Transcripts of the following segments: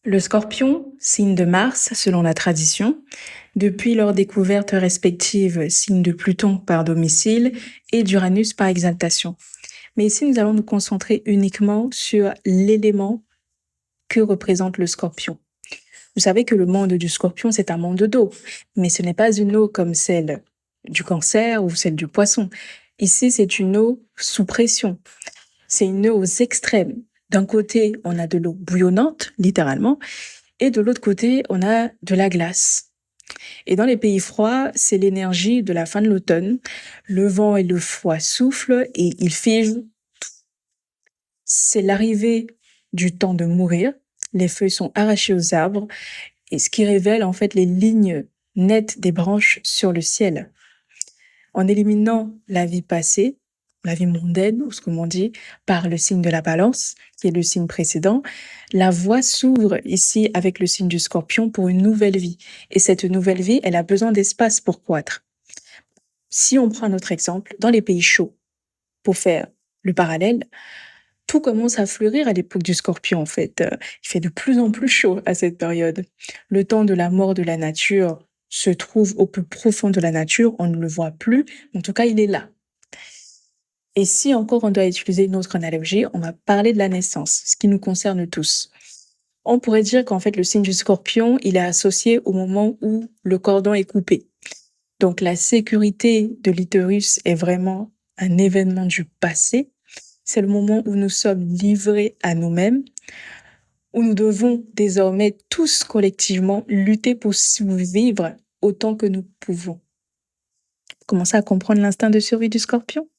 Le scorpion, signe de Mars selon la tradition, depuis leurs découvertes respectives, signe de Pluton par domicile et d'Uranus par exaltation. Mais ici, nous allons nous concentrer uniquement sur l'élément que représente le scorpion. Vous savez que le monde du scorpion, c'est un monde d'eau, mais ce n'est pas une eau comme celle du cancer ou celle du poisson. Ici, c'est une eau sous pression. C'est une eau aux extrêmes. D'un côté, on a de l'eau bouillonnante, littéralement, et de l'autre côté, on a de la glace. Et dans les pays froids, c'est l'énergie de la fin de l'automne. Le vent et le froid soufflent et ils figent. C'est l'arrivée du temps de mourir. Les feuilles sont arrachées aux arbres, et ce qui révèle en fait les lignes nettes des branches sur le ciel. En éliminant la vie passée, la vie mondaine, ou ce que l'on dit, par le signe de la balance, qui est le signe précédent, la voie s'ouvre ici avec le signe du scorpion pour une nouvelle vie. Et cette nouvelle vie, elle a besoin d'espace pour croître. Si on prend notre exemple, dans les pays chauds, pour faire le parallèle, tout commence à fleurir à l'époque du scorpion, en fait. Il fait de plus en plus chaud à cette période. Le temps de la mort de la nature se trouve au plus profond de la nature, on ne le voit plus, en tout cas, il est là. Et si encore on doit utiliser une autre analogie, on va parler de la naissance, ce qui nous concerne tous. On pourrait dire qu'en fait, le signe du scorpion, il est associé au moment où le cordon est coupé. Donc, la sécurité de l'utérus est vraiment un événement du passé. C'est le moment où nous sommes livrés à nous-mêmes, où nous devons désormais tous collectivement lutter pour survivre autant que nous pouvons. Commencez à comprendre l'instinct de survie du scorpion?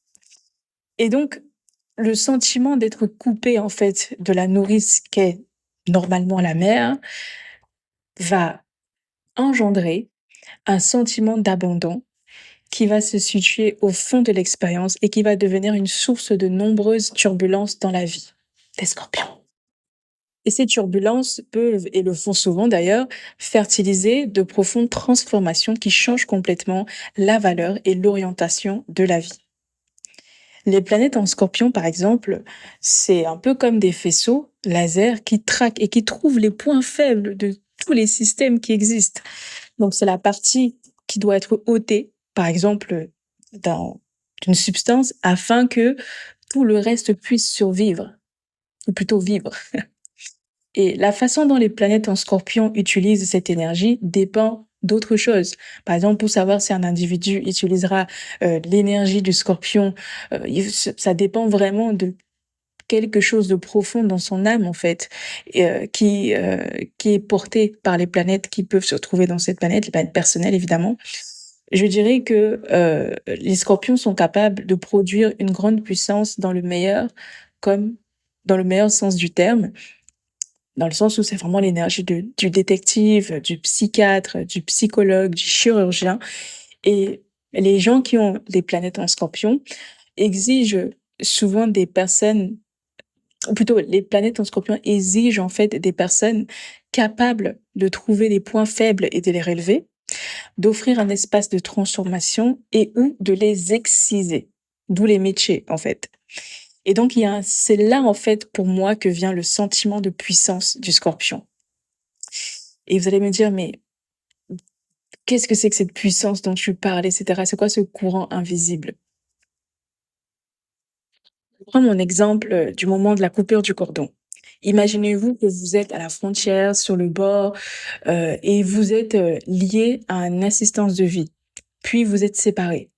Et donc, le sentiment d'être coupé, en fait, de la nourrice qu'est normalement la mère va engendrer un sentiment d'abandon qui va se situer au fond de l'expérience et qui va devenir une source de nombreuses turbulences dans la vie des scorpions. Et ces turbulences peuvent, et le font souvent d'ailleurs, fertiliser de profondes transformations qui changent complètement la valeur et l'orientation de la vie. Les planètes en scorpion, par exemple, c'est un peu comme des faisceaux laser qui traquent et qui trouvent les points faibles de tous les systèmes qui existent. Donc, c'est la partie qui doit être ôtée, par exemple, d'une substance, afin que tout le reste puisse survivre, ou plutôt vivre. Et la façon dont les planètes en scorpion utilisent cette énergie dépend d'autres choses. Par exemple, pour savoir si un individu utilisera l'énergie du scorpion, ça dépend vraiment de quelque chose de profond dans son âme, en fait, qui est porté par les planètes qui peuvent se trouver dans cette planète, les planètes personnelles, évidemment. Je dirais que les scorpions sont capables de produire une grande puissance dans le meilleur, comme dans le meilleur sens du terme, dans le sens où c'est vraiment l'énergie du détective, du psychiatre, du psychologue, du chirurgien. Et les gens qui ont des planètes en scorpion exigent souvent des personnes, ou plutôt les planètes en scorpion exigent en fait des personnes capables de trouver les points faibles et de les relever, d'offrir un espace de transformation et ou de les exciser, d'où les métiers en fait. Et donc, c'est là, en fait, pour moi, que vient le sentiment de puissance du scorpion. Et vous allez me dire, mais qu'est-ce que c'est que cette puissance dont tu parles, etc. C'est quoi ce courant invisible? Je prends mon exemple du moment de la coupure du cordon. Imaginez-vous que vous êtes à la frontière, sur le bord, et vous êtes lié à une assistance de vie. Puis vous êtes séparés.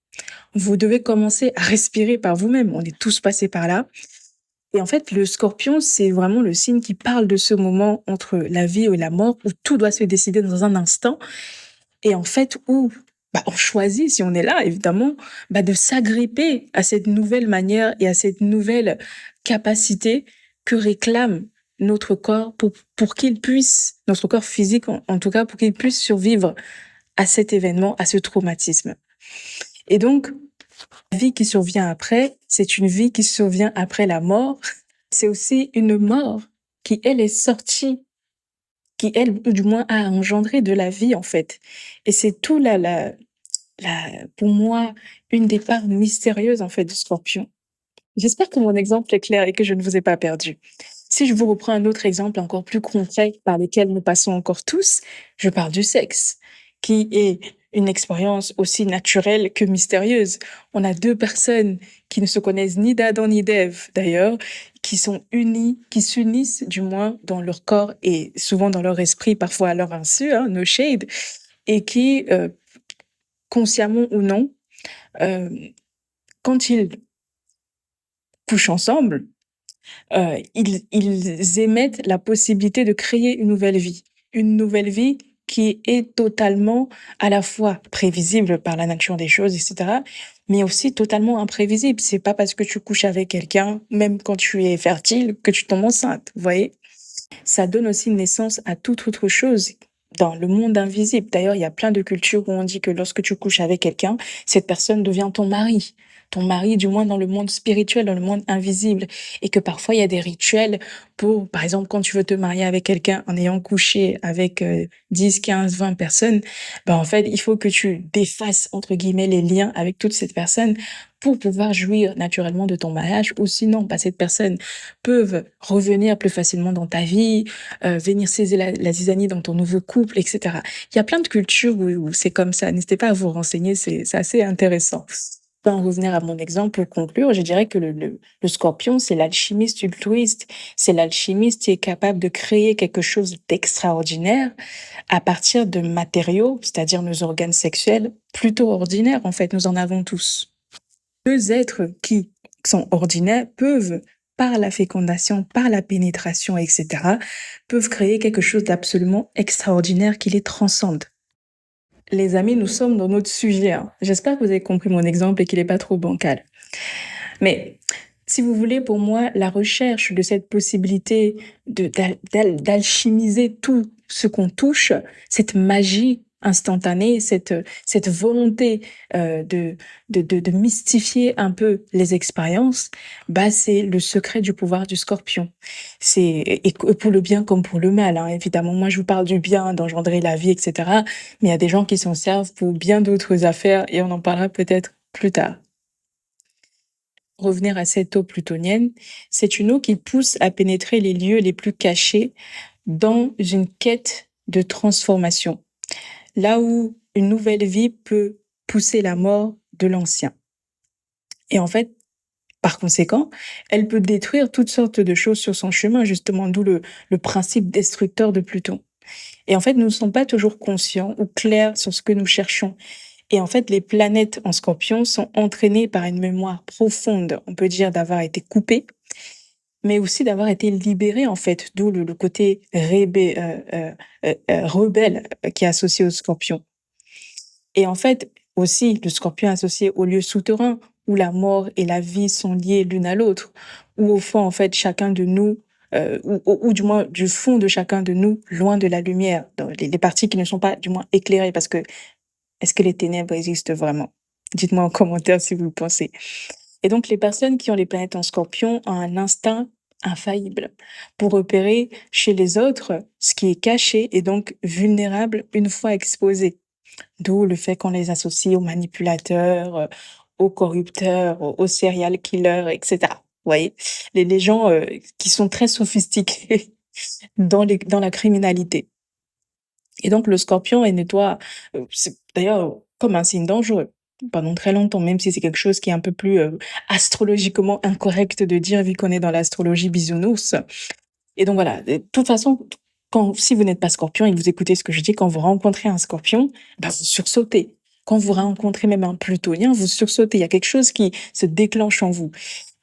Vous devez commencer à respirer par vous-même. On est tous passés par là. Et en fait, le scorpion, c'est vraiment le signe qui parle de ce moment entre la vie et la mort, où tout doit se décider dans un instant. Et en fait, où on choisit, si on est là, évidemment, de s'agripper à cette nouvelle manière et à cette nouvelle capacité que réclame notre corps pour qu'il puisse, notre corps physique en tout cas, pour qu'il puisse survivre à cet événement, à ce traumatisme. Et donc, la vie qui survient après, c'est une vie qui survient après la mort. C'est aussi une mort qui, elle, est sortie, qui, elle, ou du moins, a engendré de la vie, en fait. Et c'est tout pour moi, une des parts mystérieuses, en fait, du scorpion. J'espère que mon exemple est clair et que je ne vous ai pas perdu. Si je vous reprends un autre exemple encore plus concret par lequel nous passons encore tous, je parle du sexe, qui est une expérience aussi naturelle que mystérieuse. On a deux personnes qui ne se connaissent ni d'Adam ni d'Ève, d'ailleurs, qui sont unies, qui s'unissent du moins dans leur corps et souvent dans leur esprit, parfois à leur insu, hein, no shade, et qui, consciemment ou non, euh, quand ils couchent ensemble, ils émettent la possibilité de créer une nouvelle vie. Une nouvelle vie qui est totalement à la fois prévisible par la nature des choses, etc., mais aussi totalement imprévisible. C'est pas parce que tu couches avec quelqu'un, même quand tu es fertile, que tu tombes enceinte. Vous voyez? Ça donne aussi naissance à toute autre chose dans le monde invisible. D'ailleurs, il y a plein de cultures où on dit que lorsque tu couches avec quelqu'un, cette personne devient ton mari. Ton mari, du moins dans le monde spirituel, dans le monde invisible. Et que parfois, il y a des rituels pour, par exemple, quand tu veux te marier avec quelqu'un en ayant couché avec 10, 15, 20 personnes, ben, en fait, il faut que tu défasses, entre guillemets, les liens avec toute cette personne pour pouvoir jouir naturellement de ton mariage, ou sinon, bah, cette personne peuvent revenir plus facilement dans ta vie, venir saisir la zizanie dans ton nouveau couple, etc. Il y a plein de cultures où c'est comme ça. N'hésitez pas à vous renseigner, c'est assez intéressant. Pour en revenir à mon exemple, pour conclure, je dirais que le scorpion, c'est l'alchimiste altruiste. C'est l'alchimiste qui est capable de créer quelque chose d'extraordinaire à partir de matériaux, c'est-à-dire nos organes sexuels, plutôt ordinaires. En fait, nous en avons tous. Deux êtres qui sont ordinaires peuvent, par la fécondation, par la pénétration, etc., peuvent créer quelque chose d'absolument extraordinaire qui les transcende. Les amis, nous sommes dans notre sujet, hein. J'espère que vous avez compris mon exemple et qu'il n'est pas trop bancal. Mais si vous voulez, pour moi, la recherche de cette possibilité d'alchimiser tout ce qu'on touche, cette magie instantanée, cette volonté de mystifier un peu les expériences, bah, c'est le secret du pouvoir du scorpion. Et pour le bien comme pour le mal, hein. Évidemment, moi, je vous parle du bien, d'engendrer la vie, etc. Mais il y a des gens qui s'en servent pour bien d'autres affaires et on en parlera peut-être plus tard. Revenir à cette eau plutonienne, c'est une eau qui pousse à pénétrer les lieux les plus cachés dans une quête de transformation, là où une nouvelle vie peut pousser la mort de l'ancien. Et en fait, par conséquent, elle peut détruire toutes sortes de choses sur son chemin, justement, d'où le principe destructeur de Pluton. Et en fait, nous ne sommes pas toujours conscients ou clairs sur ce que nous cherchons. Et en fait, les planètes en Scorpion sont entraînées par une mémoire profonde, on peut dire d'avoir été coupées, mais aussi d'avoir été libérées, en fait, d'où le côté rebelle qui est associé au Scorpion. Et en fait, aussi, le Scorpion est associé au lieu souterrain où la mort et la vie sont liées l'une à l'autre, où au fond, en fait, chacun de nous, ou du moins du fond de chacun de nous, loin de la lumière, dans les parties qui ne sont pas du moins éclairées, parce que est-ce que les ténèbres existent vraiment? Dites-moi en commentaire si vous le pensez. Et donc, les personnes qui ont les planètes en Scorpion ont un instinct infaillible pour repérer chez les autres ce qui est caché et donc vulnérable une fois exposé. D'où le fait qu'on les associe aux manipulateurs, aux corrupteurs, aux serial killers, etc. Vous voyez? Les gens qui sont très sophistiqués dans la criminalité. Et donc, le scorpion est nettoie, c'est d'ailleurs comme un signe dangereux pendant très longtemps, même si c'est quelque chose qui est un peu plus astrologiquement incorrect de dire, vu qu'on est dans l'astrologie bisounours. Et donc voilà, de toute façon, si vous n'êtes pas scorpion et que vous écoutez ce que je dis, quand vous rencontrez un scorpion, bah, vous sursautez. Quand vous rencontrez même un plutonien, vous sursautez. Il y a quelque chose qui se déclenche en vous.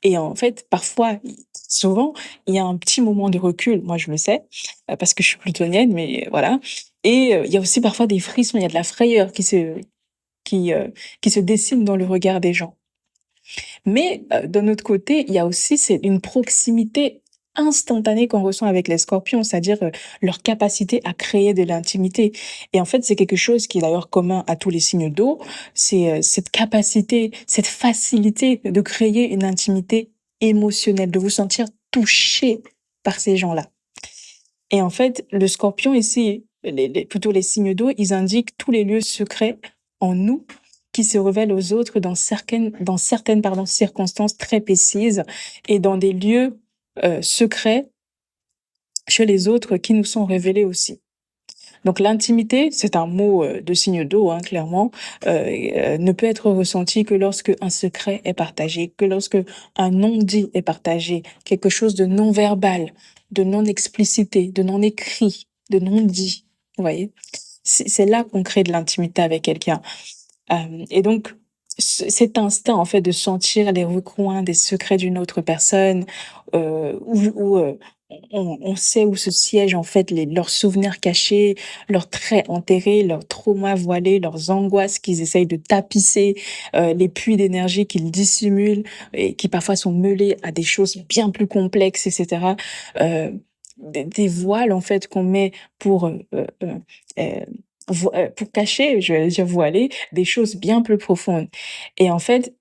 Et en fait, parfois, souvent, il y a un petit moment de recul. Moi, je le sais, parce que je suis plutonienne, mais voilà. Et il y a aussi parfois des frissons, il y a de la frayeur qui se dessine dans le regard des gens. Mais d'un autre côté, il y a aussi une proximité instantanée qu'on ressent avec les scorpions, c'est-à-dire leur capacité à créer de l'intimité. Et en fait, c'est quelque chose qui est d'ailleurs commun à tous les signes d'eau, c'est cette capacité, cette facilité de créer une intimité émotionnelle, de vous sentir touché par ces gens-là. Et en fait, le scorpion ici, plutôt les signes d'eau, ils indiquent tous les lieux secrets en nous qui se révèlent aux autres dans certaines circonstances très précises et dans des lieux secrets chez les autres qui nous sont révélées aussi. Donc l'intimité, c'est un mot de signe d'eau, hein, clairement, ne peut être ressenti que lorsque un secret est partagé, que lorsque un non-dit est partagé, quelque chose de non-verbal, de non-explicité, de non-écrit, de non-dit. Vous voyez? C'est là qu'on crée de l'intimité avec quelqu'un. Et donc, cet instinct, en fait, de sentir les recoins des secrets d'une autre personne, où on sait où se siègent, en fait, leurs souvenirs cachés, leurs traits enterrés, leurs traumas voilés, leurs angoisses qu'ils essayent de tapisser, les puits d'énergie qu'ils dissimulent et qui parfois sont mêlés à des choses bien plus complexes, etc. Euh, des voiles, en fait, qu'on met pour euh, pour cacher, je vais dire voiler, des choses bien plus profondes. Et en fait,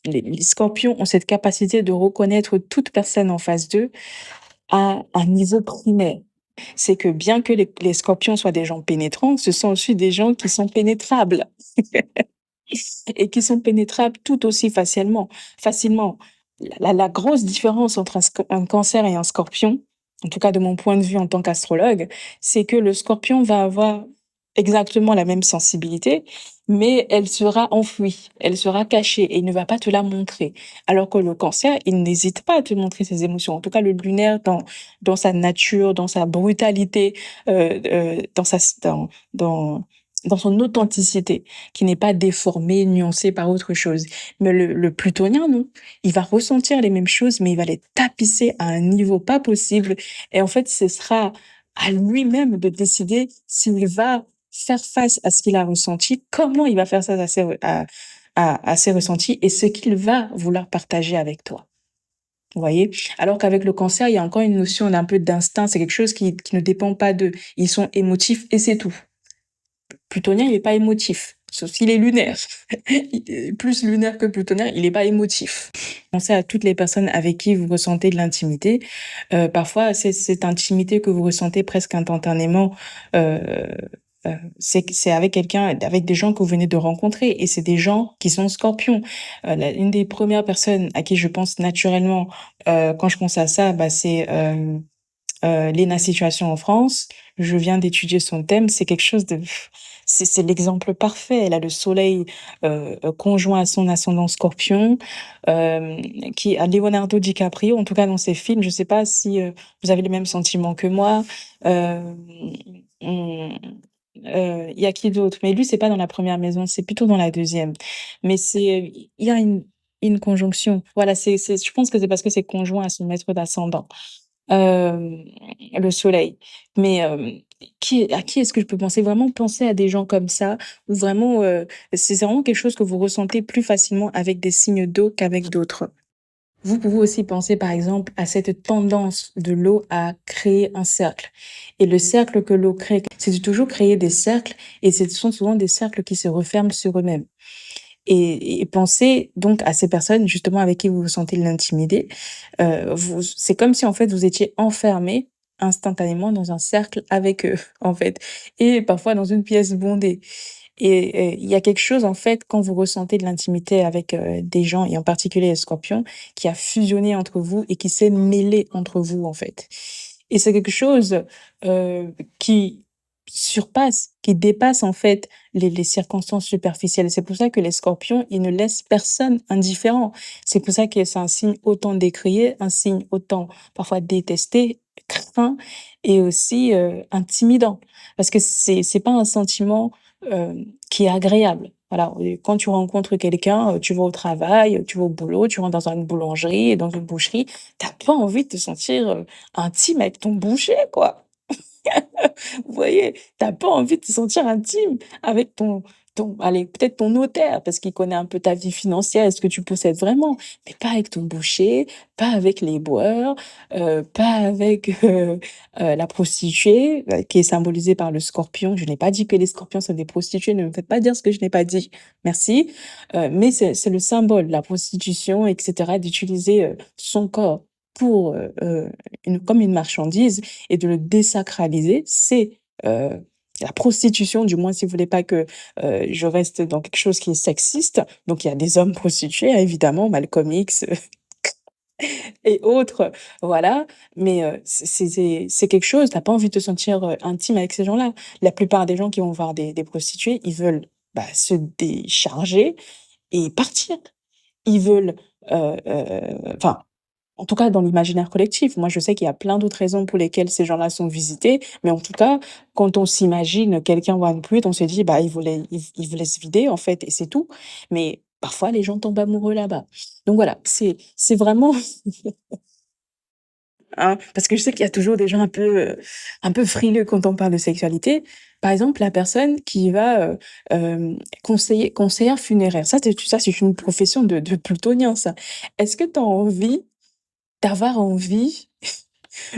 les scorpions ont cette capacité de reconnaître toute personne en face d'eux à un niveau primaire. C'est que bien que les scorpions soient des gens pénétrants, ce sont aussi des gens qui sont pénétrables et qui sont pénétrables tout aussi facilement. La grosse différence entre un cancer et un scorpion, en tout cas de mon point de vue en tant qu'astrologue, c'est que le scorpion va avoir exactement la même sensibilité, mais elle sera enfouie, elle sera cachée et il ne va pas te la montrer. Alors que le cancer, il n'hésite pas à te montrer ses émotions. En tout cas, le lunaire, dans sa nature, dans sa brutalité, dans dans son authenticité, qui n'est pas déformé, nuancé par autre chose. Mais le plutonien, non. Il va ressentir les mêmes choses, mais il va les tapisser à un niveau pas possible. Et en fait, ce sera à lui-même de décider s'il va faire face à ce qu'il a ressenti, comment il va faire face à ses ressentis et ce qu'il va vouloir partager avec toi. Vous voyez? Alors qu'avec le cancer, il y a encore une notion d'un peu d'instinct. C'est quelque chose qui ne dépend pas d'eux. Ils sont émotifs et c'est tout. Plutonien, il est pas émotif, sauf s'il est lunaire. Il est plus lunaire que plutonien, il est pas émotif. Pensez à toutes les personnes avec qui vous ressentez de l'intimité. Parfois, c'est cette intimité que vous ressentez presque instantanément, heu c'est avec quelqu'un, avec des gens que vous venez de rencontrer et c'est des gens qui sont scorpions. Une des premières personnes à qui je pense naturellement, quand je pense à ça, bah, c'est, Léna Situation en France. Je viens d'étudier son thème, c'est quelque chose de c'est l'exemple parfait. Elle a le soleil, conjoint à son ascendant Scorpion, qui a Leonardo DiCaprio, en tout cas dans ses films. Je sais pas si, vous avez les mêmes sentiments que moi. Hem, mmh, il y a qui d'autre? Mais lui, c'est pas dans la première maison, c'est plutôt dans la deuxième. Mais il y a une conjonction. Voilà, c'est je pense que c'est parce que c'est conjoint à son maître d'ascendant. Hem, le soleil. Mais, à qui est-ce que je peux penser? Vraiment penser à des gens comme ça, où vraiment, c'est vraiment quelque chose que vous ressentez plus facilement avec des signes d'eau qu'avec d'autres. Vous pouvez aussi penser, par exemple, à cette tendance de l'eau à créer un cercle. Et le cercle que l'eau crée, c'est de toujours créer des cercles, et ce sont souvent des cercles qui se referment sur eux-mêmes. Et pensez donc à ces personnes justement avec qui vous vous sentez l'intimité. Vous c'est comme si en fait vous étiez enfermés instantanément dans un cercle avec eux, en fait, et parfois dans une pièce bondée. Et il y a quelque chose en fait quand vous ressentez de l'intimité avec, des gens et en particulier les scorpions, qui a fusionné entre vous et qui s'est mêlé entre vous, en fait. Et c'est quelque chose, qui surpasse, qui dépasse en fait les circonstances superficielles. C'est pour ça que les scorpions, ils ne laissent personne indifférent. C'est pour ça que c'est un signe autant décrié, un signe autant parfois détesté, craint et aussi, intimidant. Parce que c'est pas un sentiment, qui est agréable. Voilà, et quand tu rencontres quelqu'un, tu vas au travail, tu vas au boulot, tu rentres dans une boulangerie, dans une boucherie, t'as pas envie de te sentir, intime avec ton boucher, quoi. Vous voyez? T'as pas envie de te sentir intime avec allez, peut-être ton notaire, parce qu'il connaît un peu ta vie financière et ce que tu possèdes vraiment, mais pas avec ton boucher, pas avec les boeurs, pas avec, la prostituée, qui est symbolisée par le scorpion. Je n'ai pas dit que les scorpions sont des prostituées, ne me faites pas dire ce que je n'ai pas dit. Merci. Mais c'est le symbole, la prostitution et cetera, d'utiliser, son corps pour, comme une marchandise et de le désacraliser, c'est, la prostitution, du moins si vous voulez pas que, je reste dans quelque chose qui est sexiste. Donc il y a des hommes prostitués, hein, évidemment, Malcolm X, et autres, voilà. Mais c'est quelque chose, tu pas envie de te sentir, intime avec ces gens-là. La plupart des gens qui vont voir des prostituées, ils veulent, bah, se décharger et partir. Ils veulent, enfin, en tout cas dans l'imaginaire collectif. Moi, je sais qu'il y a plein d'autres raisons pour lesquelles ces gens-là sont visités, mais en tout cas, quand on s'imagine quelqu'un voir une pute, on se dit: «Bah, il voulait se vider, en fait, et c'est tout». Mais parfois, les gens tombent amoureux là-bas. Donc voilà, c'est vraiment hein, parce que je sais qu'il y a toujours des gens un peu frileux quand on parle de sexualité. Par exemple, la personne qui va, conseillère funéraire. Ça, c'est une profession de plutonien, ça. Est-ce que tu as envie d'avoir envie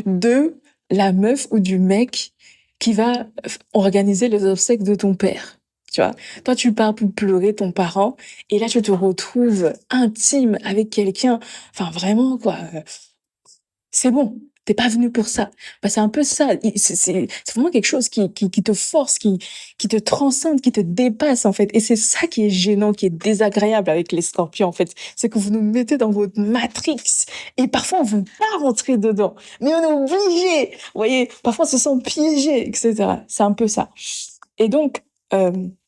de la meuf ou du mec qui va organiser les obsèques de ton père? Tu vois? Toi, tu pars pour pleurer ton parent et là, tu te retrouves intime avec quelqu'un, enfin vraiment quoi, c'est bon, tu pas venu pour ça. Bah, c'est un peu ça, i c'est vraiment quelque chose qui te force, qui te transcende, qui te dépasse, en fait, et c'est ça qui est gênant, qui est désagréable avec les scorpions, en fait. C'est que vous nous mettez dans votre matrix et parfois on veut pas rentrer dedans, mais on est obligé. Vous voyez? Parfois on se sent piégé et cetera. C'est un peu ça, et donc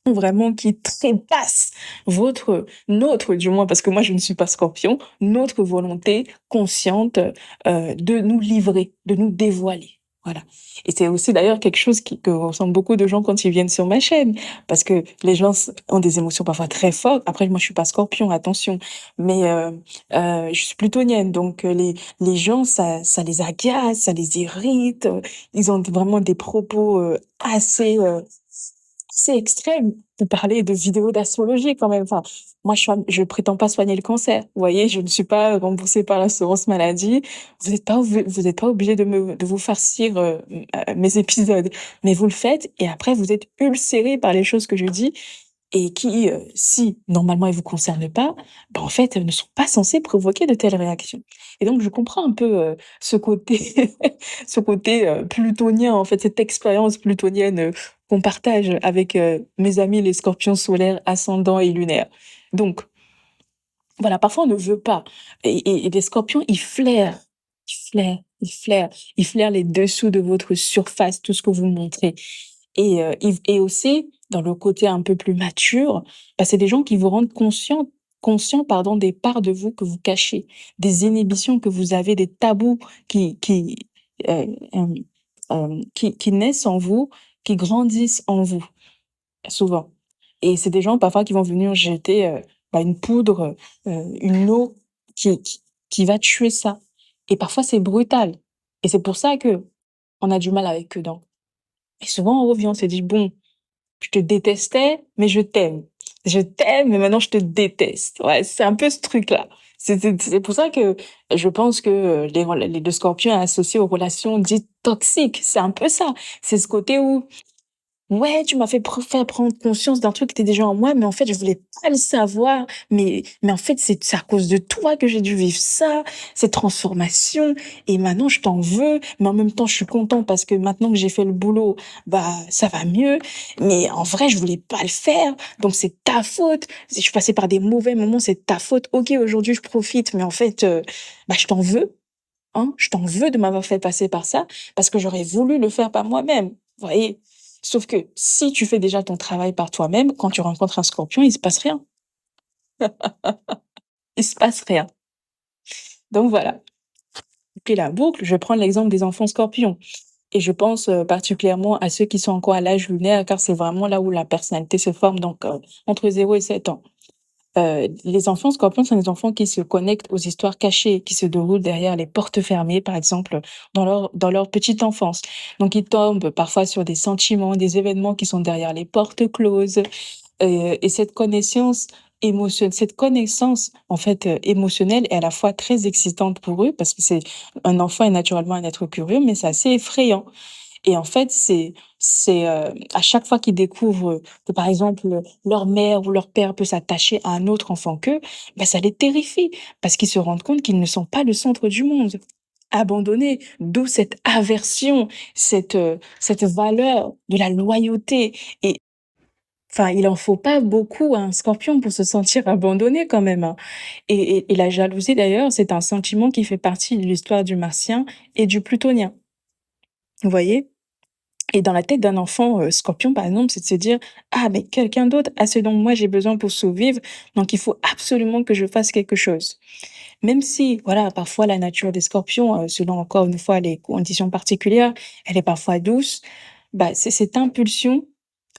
vraiment qui trépasse notre du moins, parce que moi je ne suis pas Scorpion, notre volonté consciente, de nous livrer, de nous dévoiler. Voilà, et c'est aussi d'ailleurs quelque chose que ressentent beaucoup de gens quand ils viennent sur ma chaîne, parce que les gens ont des émotions parfois très fortes. Après, moi je suis pas Scorpion, attention, mais je suis plutonienne, donc les gens, ça les agace, ça les irrite, ils ont vraiment des propos assez extrême de parler de vidéos d'astrologie quand même. Enfin, moi, je prétends pas soigner le cancer. Vous voyez, je ne suis pas remboursée par l'assurance maladie. Vous êtes pas obligé de vous farcir mes épisodes, mais vous le faites et après vous êtes ulcéré par les choses que je dis et qui, si normalement elles vous concernent pas, bah, en fait, ne sont pas censées provoquer de telles réactions. Et donc je comprends un peu, ce côté ce côté, plutonien, en fait, cette expérience plutonienne, qu'on partage avec, mes amis les scorpions solaires, ascendants et lunaires. Donc voilà, parfois on ne veut pas, et les scorpions, ils flairent les dessous de votre surface, tout ce que vous montrez. Et aussi, dans le côté un peu plus mature, bah, c'est des gens qui vous rendent conscients, pardon, des parts de vous que vous cachez, des inhibitions que vous avez, des tabous heu, hem, qui naissent en vous, qui grandissent en vous, souvent. Et c'est des gens parfois qui vont venir jeter, bah, une poudre, une eau qui va tuer ça. Et parfois c'est brutal. Et c'est pour ça qu'on a du mal avec eux, donc. Et souvent on revient, on se dit: «Bon, je te détestais, mais je t'aime. Je t'aime, mais maintenant je te déteste». Ouais, c'est un peu ce truc-là. C'est pour ça que je pense que, les scorpions associés aux relations dites toxiques, c'est un peu ça. C'est ce côté où ouais, tu m'as fait prendre conscience d'un truc qui était déjà en moi, mais en fait, je voulais pas le savoir. Mais en fait, c'est à cause de toi que j'ai dû vivre ça, cette transformation. Et maintenant, je t'en veux. Mais en même temps, je suis content parce que maintenant que j'ai fait le boulot, bah, ça va mieux. Mais en vrai, je voulais pas le faire. Donc, c'est ta faute. Si je suis passée par des mauvais moments, c'est ta faute. Ok, aujourd'hui, je profite. Mais en fait, bah, je t'en veux. Hein, je t'en veux de m'avoir fait passer par ça parce que j'aurais voulu le faire par moi-même. Vous voyez? Sauf que si tu fais déjà ton travail par toi-même, quand tu rencontres un scorpion, il se passe rien. Il se passe rien. Donc voilà. Puis la boucle, je vais prendre l'exemple des enfants scorpions. Et je pense particulièrement à ceux qui sont encore à l'âge lunaire, car c'est vraiment là où la personnalité se forme, donc entre 0 et 7 ans. Les enfants scorpions sont des enfants qui se connectent aux histoires cachées qui se déroulent derrière les portes fermées, par exemple, dans leur petite enfance. Donc, ils tombent parfois sur des sentiments, des événements qui sont derrière les portes closes. Et cette connaissance, en fait, émotionnelle est à la fois très excitante pour eux, parce que un enfant est naturellement un être curieux, mais c'est assez effrayant. Et en fait, à chaque fois qu'ils découvrent que, par exemple, leur mère ou leur père peut s'attacher à un autre enfant qu'eux, bah, ça les terrifie parce qu'ils se rendent compte qu'ils ne sont pas le centre du monde. Abandonnés, d'où cette aversion, cette valeur de la loyauté. Et Enfin, il en faut pas beaucoup à un scorpion pour se sentir abandonné quand même, hein. Et la jalousie d'ailleurs, c'est un sentiment qui fait partie de l'histoire du Martien et du Plutonien. Vous voyez? Et dans la tête d'un enfant, scorpion, par exemple, c'est de se dire: «Ah, mais quelqu'un d'autre a ce dont moi j'ai besoin pour survivre, donc il faut absolument que je fasse quelque chose». Même si, voilà, parfois la nature des scorpions, selon encore une fois les conditions particulières, elle est parfois douce, bah, c'est cette impulsion,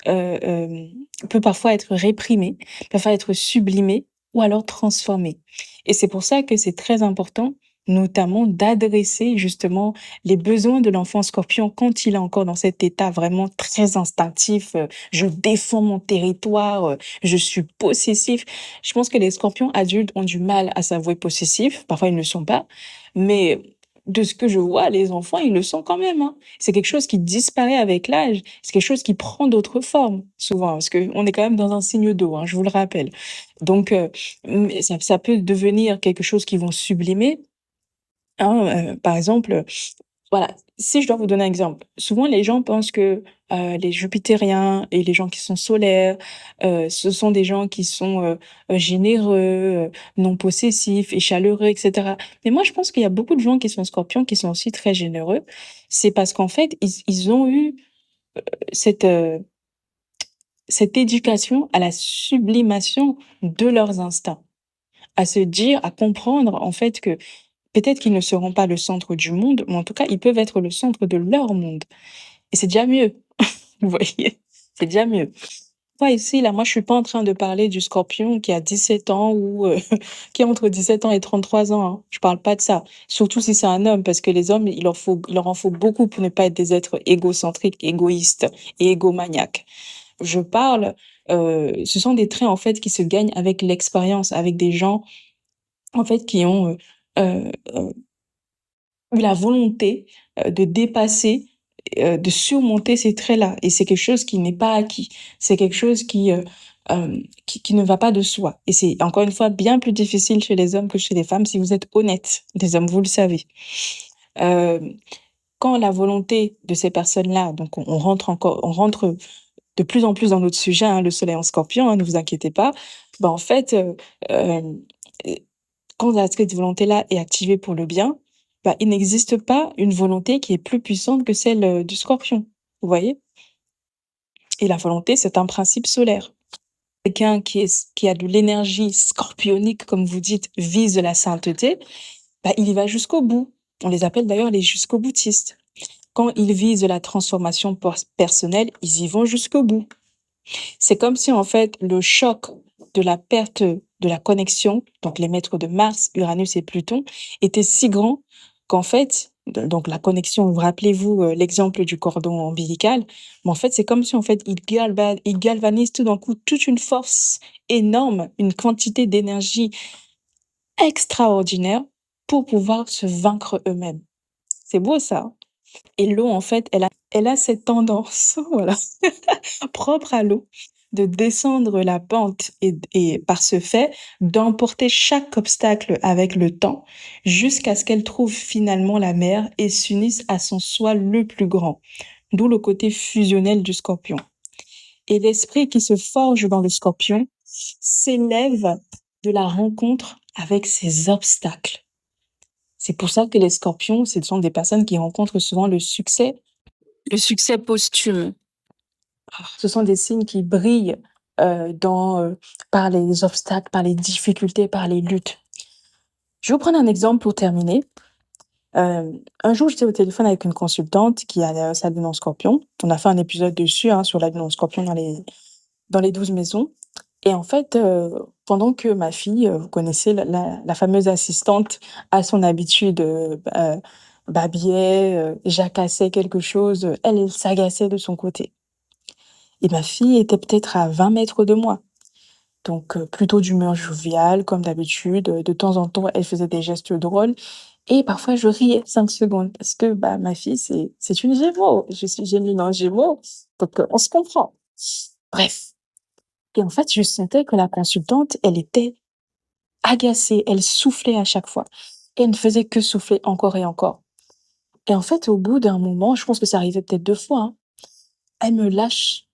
peut parfois être réprimée, parfois être sublimée ou alors transformée. Et c'est pour ça que c'est très important, notamment d'adresser justement les besoins de l'enfant scorpion quand il est encore dans cet état vraiment très instinctif, «Je défends mon territoire, je suis possessif». Je pense que les scorpions adultes ont du mal à s'avouer possessifs, parfois ils ne le sont pas, mais de ce que je vois, les enfants, ils le sont quand même, hein. C'est quelque chose qui disparaît avec l'âge, c'est quelque chose qui prend d'autres formes, souvent, parce qu'on est quand même dans un signe d'eau, hein, je vous le rappelle. Donc mais ça peut devenir quelque chose qu'ils vont sublimer, hein, par exemple, voilà, si je dois vous donner un exemple, souvent les gens pensent que, les jupitériens et les gens qui sont solaires, ce sont des gens qui sont, généreux, non possessifs et chaleureux et cetera. Mais moi je pense qu'il y a beaucoup de gens qui sont scorpions qui sont aussi très généreux. C'est parce qu'en fait ils ont eu cette, cette éducation à la sublimation de leurs instincts, à se dire, à comprendre en fait que peut-être qu'ils ne seront pas le centre du monde, mais en tout cas ils peuvent être le centre de leur monde. Et c'est déjà mieux, vous voyez? C'est déjà mieux. Moi ici, là, moi je suis pas en train de parler du scorpion qui a 17 ans ou qui a entre 17 ans et 33 ans, hein. Je parle pas de ça. Surtout si c'est un homme, parce que les hommes, il leur en faut beaucoup pour ne pas être des êtres égocentriques, égoïstes et égomaniaques. Je parle, ce sont des traits en fait qui se gagnent avec l'expérience, avec des gens en fait qui ont, heu heu, eu la volonté, de dépasser, de surmonter ces traits-là et c'est quelque chose qui n'est pas acquis. C'est quelque chose qui ne va pas de soi et c'est encore une fois bien plus difficile chez les hommes que chez les femmes si vous êtes honnêtes, les hommes, vous le savez. Hem, Quand la volonté de ces personnes-là donc on rentre de plus en plus dans notre sujet, hein, le soleil en scorpion, hein, ne vous inquiétez pas. Bah, en fait, hem, quand cette volonté-là est activée pour le bien, bah, il n'existe pas une volonté qui est plus puissante que celle, du scorpion. Vous voyez? Et la volonté, c'est un principe solaire. Quelqu'un qui a de l'énergie scorpionique, comme vous dites, vise la sainteté, bah, il y va jusqu'au bout. On les appelle d'ailleurs les jusqu'au-boutistes. Quand ils visent la transformation personnelle, ils y vont jusqu'au bout. C'est comme si en fait le choc de la perte de la connexion, donc les maîtres de Mars, Uranus et Pluton, était si grand qu'en fait, donc la connexion, vous rappelez-vous l'exemple du cordon ombilical, mais en fait c'est comme si en fait ils galvanisent tout d'un coup toute une force énorme, une quantité d'énergie extraordinaire pour pouvoir se vaincre eux-mêmes. C'est beau ça. Et l'eau en fait, elle a cette tendance, voilà, propre à l'eau, de descendre la pente et par ce fait, d'emporter chaque obstacle avec le temps, jusqu'à ce qu'elle trouve finalement la mer et s'unisse à son soi le plus grand. D'où le côté fusionnel du scorpion. Et l'esprit qui se forge dans le scorpion s'élève de la rencontre avec ses obstacles. C'est pour ça que les scorpions, ce sont des personnes qui rencontrent souvent le succès posthume. Ce sont des signes qui brillent, dans, par les obstacles, par les difficultés, par les luttes. Je vais vous prendre un exemple pour terminer. Un jour, j'étais au téléphone avec une consultante qui a, sa lune en Scorpion. On a fait un épisode dessus, hein, sur la lune en Scorpion dans les 12 maisons et en fait, pendant que ma fille, vous connaissez la fameuse assistante a son habitude, babillait, jacassait quelque chose, elle s'agaçait de son côté. Et ma fille était peut-être à 20 mètres de moi. Donc, plutôt d'humeur joviale comme d'habitude, de temps en temps, elle faisait des gestes drôles et parfois je riais 5 secondes parce que, bah, ma fille, c'est une Gémeaux. Je suis Gémeine en Gémeaux, donc, on se comprend. Bref et en fait, je sentais que la consultante, elle était agacée, elle soufflait à chaque fois et elle ne faisait que souffler encore et encore et en fait, au bout d'un moment, je pense que ça arrivait peut-être 2 fois, hein, elle me lâche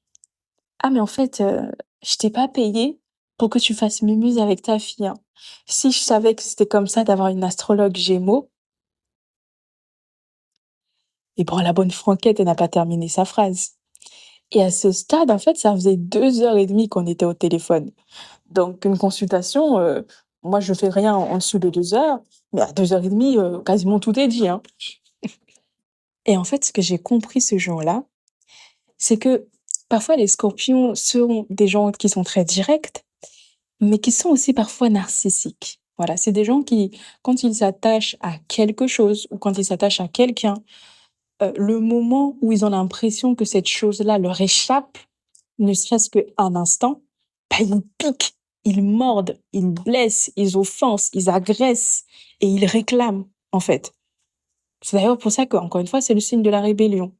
«Ah mais en fait, je t'ai pas payé pour que tu fasses mumuse avec ta fille, hein. Si je savais que c'était comme ça d'avoir une astrologue Gémeaux» et bon, la bonne franquette, elle n'a pas terminé sa phrase et à ce stade, en fait, ça faisait 2 heures et demie qu'on était au téléphone. Donc une consultation, moi je fais rien en dessous de 2 heures, mais à 2 heures et demie, quasiment tout est dit, hein. Et en fait, ce que j'ai compris ce jour-là, c'est que parfois les scorpions sont des gens qui sont très directs, mais qui sont aussi parfois narcissiques. Voilà, c'est des gens qui, quand ils s'attachent à quelque chose ou quand ils s'attachent à quelqu'un, le moment où ils ont l'impression que cette chose-là leur échappe, ne serait-ce qu'un instant, bah, ils piquent, ils mordent, ils blessent, ils offensent, ils agressent et ils réclament, en fait. C'est d'ailleurs pour ça qu'encore une fois, c'est le signe de la rébellion.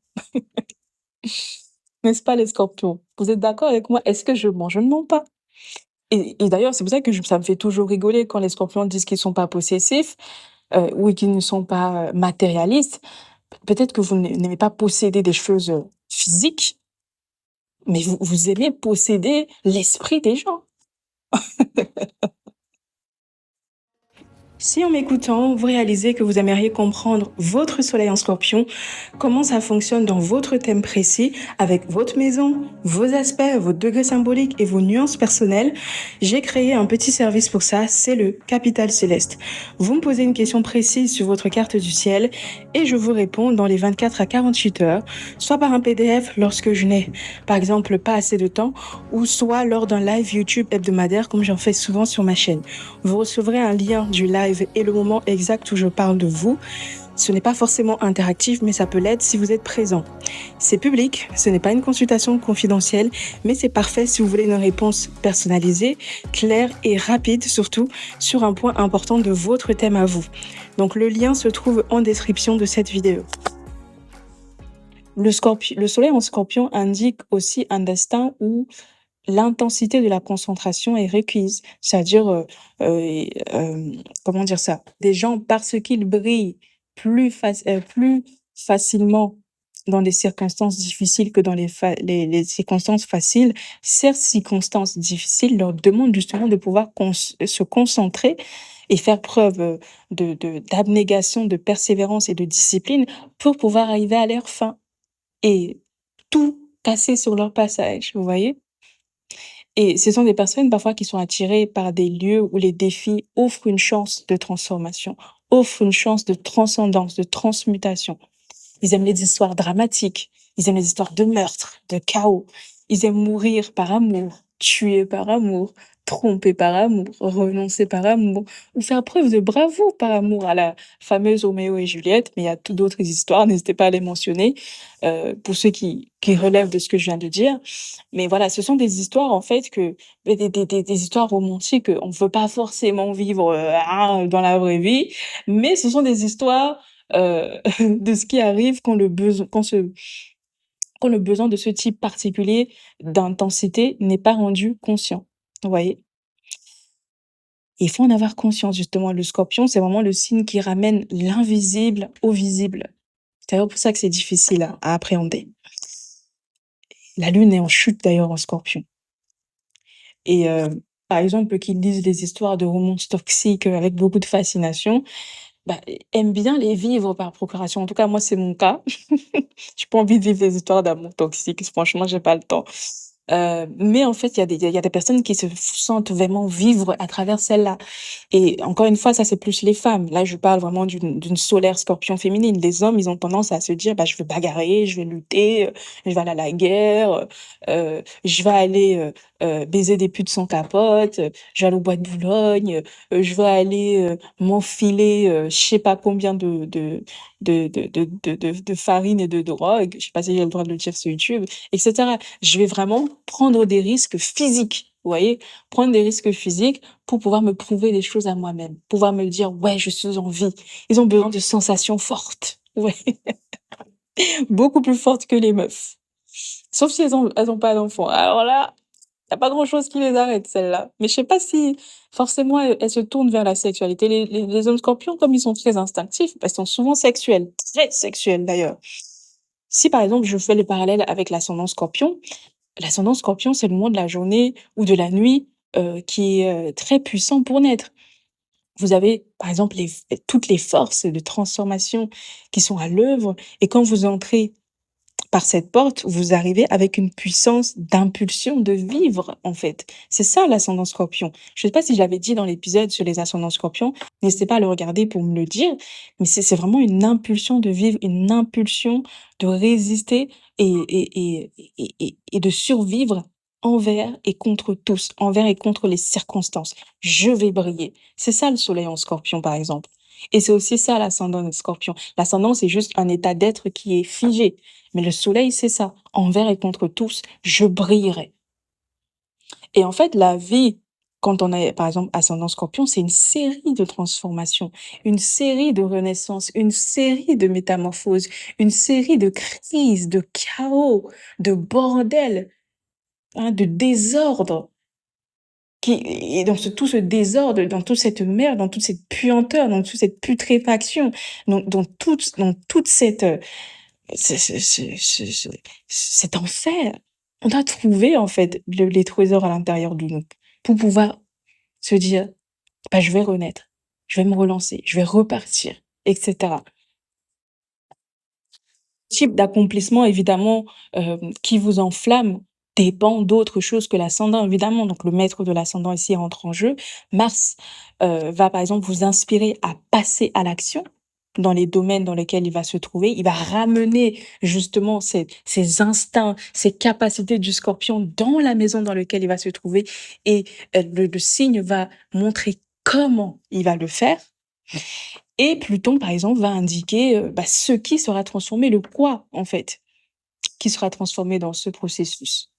N'est-ce pas les scorpions? Vous êtes d'accord avec moi? Est-ce que je mens? Je ne mens pas. Et d'ailleurs, c'est pour ça que ça me fait toujours rigoler quand les scorpions disent qu'ils sont pas possessifs, ou qu'ils ne sont pas, matérialistes. Peut-être que vous n'aimez pas posséder des choses, physiques, mais vous aimez posséder l'esprit des gens. Si en m'écoutant, vous réalisez que vous aimeriez comprendre votre soleil en scorpion, comment ça fonctionne dans votre thème précis, avec votre maison, vos aspects, vos degrés symboliques et vos nuances personnelles, j'ai créé un petit service pour ça, c'est le Capital Céleste. Vous me posez une question précise sur votre carte du ciel et je vous réponds dans les 24 à 48 heures, soit par un PDF lorsque je n'ai par exemple pas assez de temps, ou soit lors d'un live YouTube hebdomadaire comme j'en fais souvent sur ma chaîne. Vous recevrez un lien du live et le moment exact où je parle de vous. Ce n'est pas forcément interactif, mais ça peut l'être si vous êtes présent. C'est public, ce n'est pas une consultation confidentielle, mais c'est parfait si vous voulez une réponse personnalisée, claire et rapide surtout, sur un point important de votre thème à vous. Donc le lien se trouve en description de cette vidéo. Le soleil en scorpion indique aussi un destin où l'intensité de la concentration est requise. C'est-à-dire, comment dire ça? Des gens, parce qu'ils brillent plus facilement dans des circonstances difficiles que dans les circonstances faciles, ces circonstances difficiles leur demandent justement de pouvoir se concentrer et faire preuve, d'abnégation, de persévérance et de discipline pour pouvoir arriver à leur fin et tout casser sur leur passage, vous voyez? Et ce sont des personnes parfois qui sont attirées par des lieux où les défis offrent une chance de transformation, offrent une chance de transcendance, de transmutation. Ils aiment les histoires dramatiques, ils aiment les histoires de meurtre, de chaos. Ils aiment mourir par amour, tuer par amour, tromper par amour, renoncer par amour, ou faire preuve de bravoure par amour à la fameuse Roméo et Juliette, mais il y a toutes d'autres histoires, n'hésitez pas à les mentionner, pour ceux qui relèvent de ce que je viens de dire. Mais voilà, ce sont des histoires en fait que des histoires romantiques qu'on ne veut pas forcément vivre, dans la vraie vie, mais ce sont des histoires, de ce qui arrive quand le besoin de ce type particulier d'intensité n'est pas rendu conscient. Vous voyez? Il faut en avoir conscience justement. Le scorpion, c'est vraiment le signe qui ramène l'invisible au visible. C'est d'ailleurs pour ça que c'est difficile à appréhender. La lune est en chute d'ailleurs en scorpion. Et par exemple, qu'ils lisent des histoires de romances toxiques, avec beaucoup de fascination, bah, aiment bien les vivre par procuration. En tout cas, moi, c'est mon cas. J'ai pas envie de vivre des histoires d'amour toxique. Franchement, j'ai pas le temps. Mais en fait, il y a des personnes qui se sentent vraiment vivre à travers celle-là. Et encore une fois, ça, c'est plus les femmes. Là, je parle vraiment d'une solaire scorpion féminine. Les hommes, ils ont tendance à se dire, bah, je vais bagarrer, je vais lutter, je vais aller à la guerre, je vais aller baiser des putes sans capote, je vais aller au bois de Boulogne, je vais aller m'enfiler, je sais pas combien de farine et de drogue. Je sais pas si j'ai le droit de le dire sur YouTube, etc. Je vais vraiment prendre des risques physiques, vous voyez? Prendre des risques physiques pour pouvoir me prouver des choses à moi-même, pouvoir me dire: «Ouais, je suis en vie». Ils ont besoin de sensations fortes, ouais, beaucoup plus fortes que les meufs. Sauf si elles ont pas d'enfants. Alors là, il y a pas grand-chose qui les arrête celles-là. Mais je sais pas si forcément elles se tournent vers la sexualité. Les hommes scorpions, comme ils sont très instinctifs, bah, ils sont souvent sexuels, très sexuels d'ailleurs. Si par exemple je fais le parallèle avec l'ascendant scorpion, L'ascendant Scorpion, c'est le moment de la journée ou de la nuit, qui est, très puissant pour naître. Vous avez, par exemple, toutes les forces de transformation qui sont à l'œuvre et quand vous entrez par cette porte, vous arrivez avec une puissance d'impulsion de vivre, en fait. C'est ça l'ascendant Scorpion. Je ne sais pas si je l'avais dit dans l'épisode sur les ascendants Scorpions, n'hésitez pas à le regarder pour me le dire, mais c'est vraiment une impulsion de vivre, une impulsion de résister et de survivre envers et contre tous, envers et contre les circonstances. Je vais briller. C'est ça le soleil en Scorpion, par exemple. Et c'est aussi ça l'ascendant Scorpion. L'ascendant, c'est juste un état d'être qui est figé. Mais le soleil, c'est ça. Envers et contre tous, je brillerai. Et en fait, la vie, quand on est, par exemple, ascendant Scorpion, c'est une série de transformations, une série de renaissances, une série de métamorphoses, une série de crises, de chaos, de bordel, hein, de désordre. Et dans tout ce désordre, dans toute cette merde, dans toute cette puanteur, dans toute cette putréfaction, dans toute cette, cet enfer, on doit trouver en fait les trésors à l'intérieur de nous pour pouvoir se dire, bah, je vais renaître, je vais me relancer, je vais repartir, etc. Type d'accomplissement évidemment, qui vous enflamme dépend d'autre chose que l'ascendant évidemment. Donc le maître de l'ascendant ici rentre en jeu. Mars, va par exemple vous inspirer à passer à l'action dans les domaines dans lesquels il va se trouver. Il va ramener justement ces instincts, ces capacités du Scorpion dans la maison dans laquelle il va se trouver et le signe va montrer comment il va le faire. Et Pluton, par exemple, va indiquer, bah, ce qui sera transformé, le quoi, en fait, qui sera transformé dans ce processus.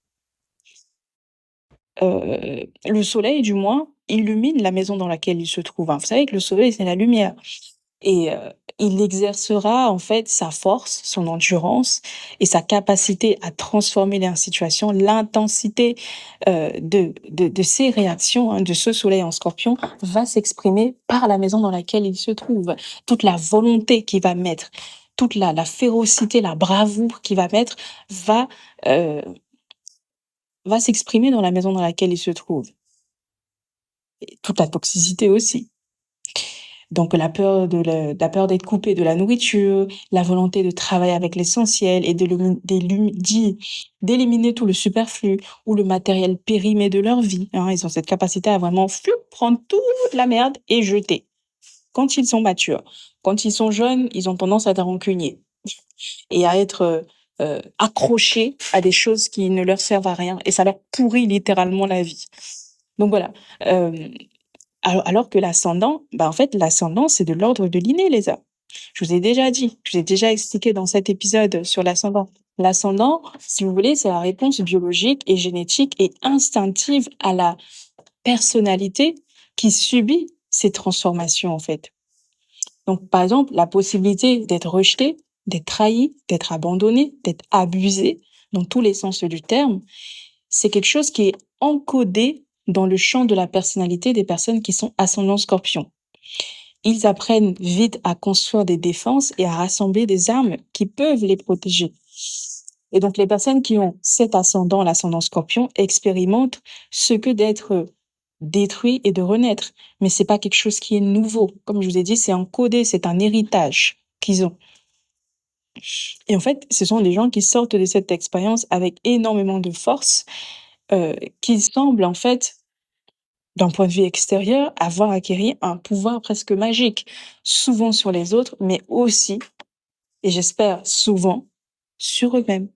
Le soleil, du moins, illumine la maison dans laquelle il se trouve, hein. Vous savez que le soleil, c'est la lumière et il exercera, en fait, sa force, son endurance et sa capacité à transformer les situations, l'intensité, de ses réactions, hein, de ce soleil en Scorpion va s'exprimer par la maison dans laquelle il se trouve. Toute la volonté qu'il va mettre, toute la férocité, la bravoure qu'il va mettre va, heu, va s'exprimer dans la maison dans laquelle il se trouve et toute la toxicité aussi. Donc la peur d'être coupé de la nourriture, la volonté de travailler avec l'essentiel et d'éliminer tout le superflu ou le matériel périmé de leur vie, hein. Ils ont cette capacité à vraiment prendre toute la merde et jeter, quand ils sont matures. Quand ils sont jeunes, ils ont tendance à être rancuniers et à être, accrochés à des choses qui ne leur servent à rien et ça leur pourrit littéralement la vie. Donc voilà, hem alors que l'ascendant, bah, en fait, l'ascendant, c'est de l'ordre de l'inné, les amis. Je vous ai déjà dit, je vous ai déjà expliqué dans cet épisode sur l'ascendant. L'ascendant, si vous voulez, c'est la réponse biologique et génétique et instinctive à la personnalité qui subit ces transformations, en fait. Donc, par exemple, la possibilité d'être rejeté, d'être trahi, d'être abandonné, d'être abusé, dans tous les sens du terme, c'est quelque chose qui est encodé dans le champ de la personnalité des personnes qui sont ascendants Scorpion. Ils apprennent vite à construire des défenses et à rassembler des armes qui peuvent les protéger. Et donc les personnes qui ont cet ascendant, l'ascendant Scorpion, expérimentent ce que d'être détruit et de renaître. Mais c'est pas quelque chose qui est nouveau. Comme je vous ai dit, c'est encodé, c'est un héritage qu'ils ont. Et en fait, ce sont des gens qui sortent de cette expérience avec énormément de force, qui semblent en fait, d'un point de vue extérieur, avoir acquéri un pouvoir presque magique, souvent sur les autres, mais aussi, et j'espère souvent, sur eux-mêmes.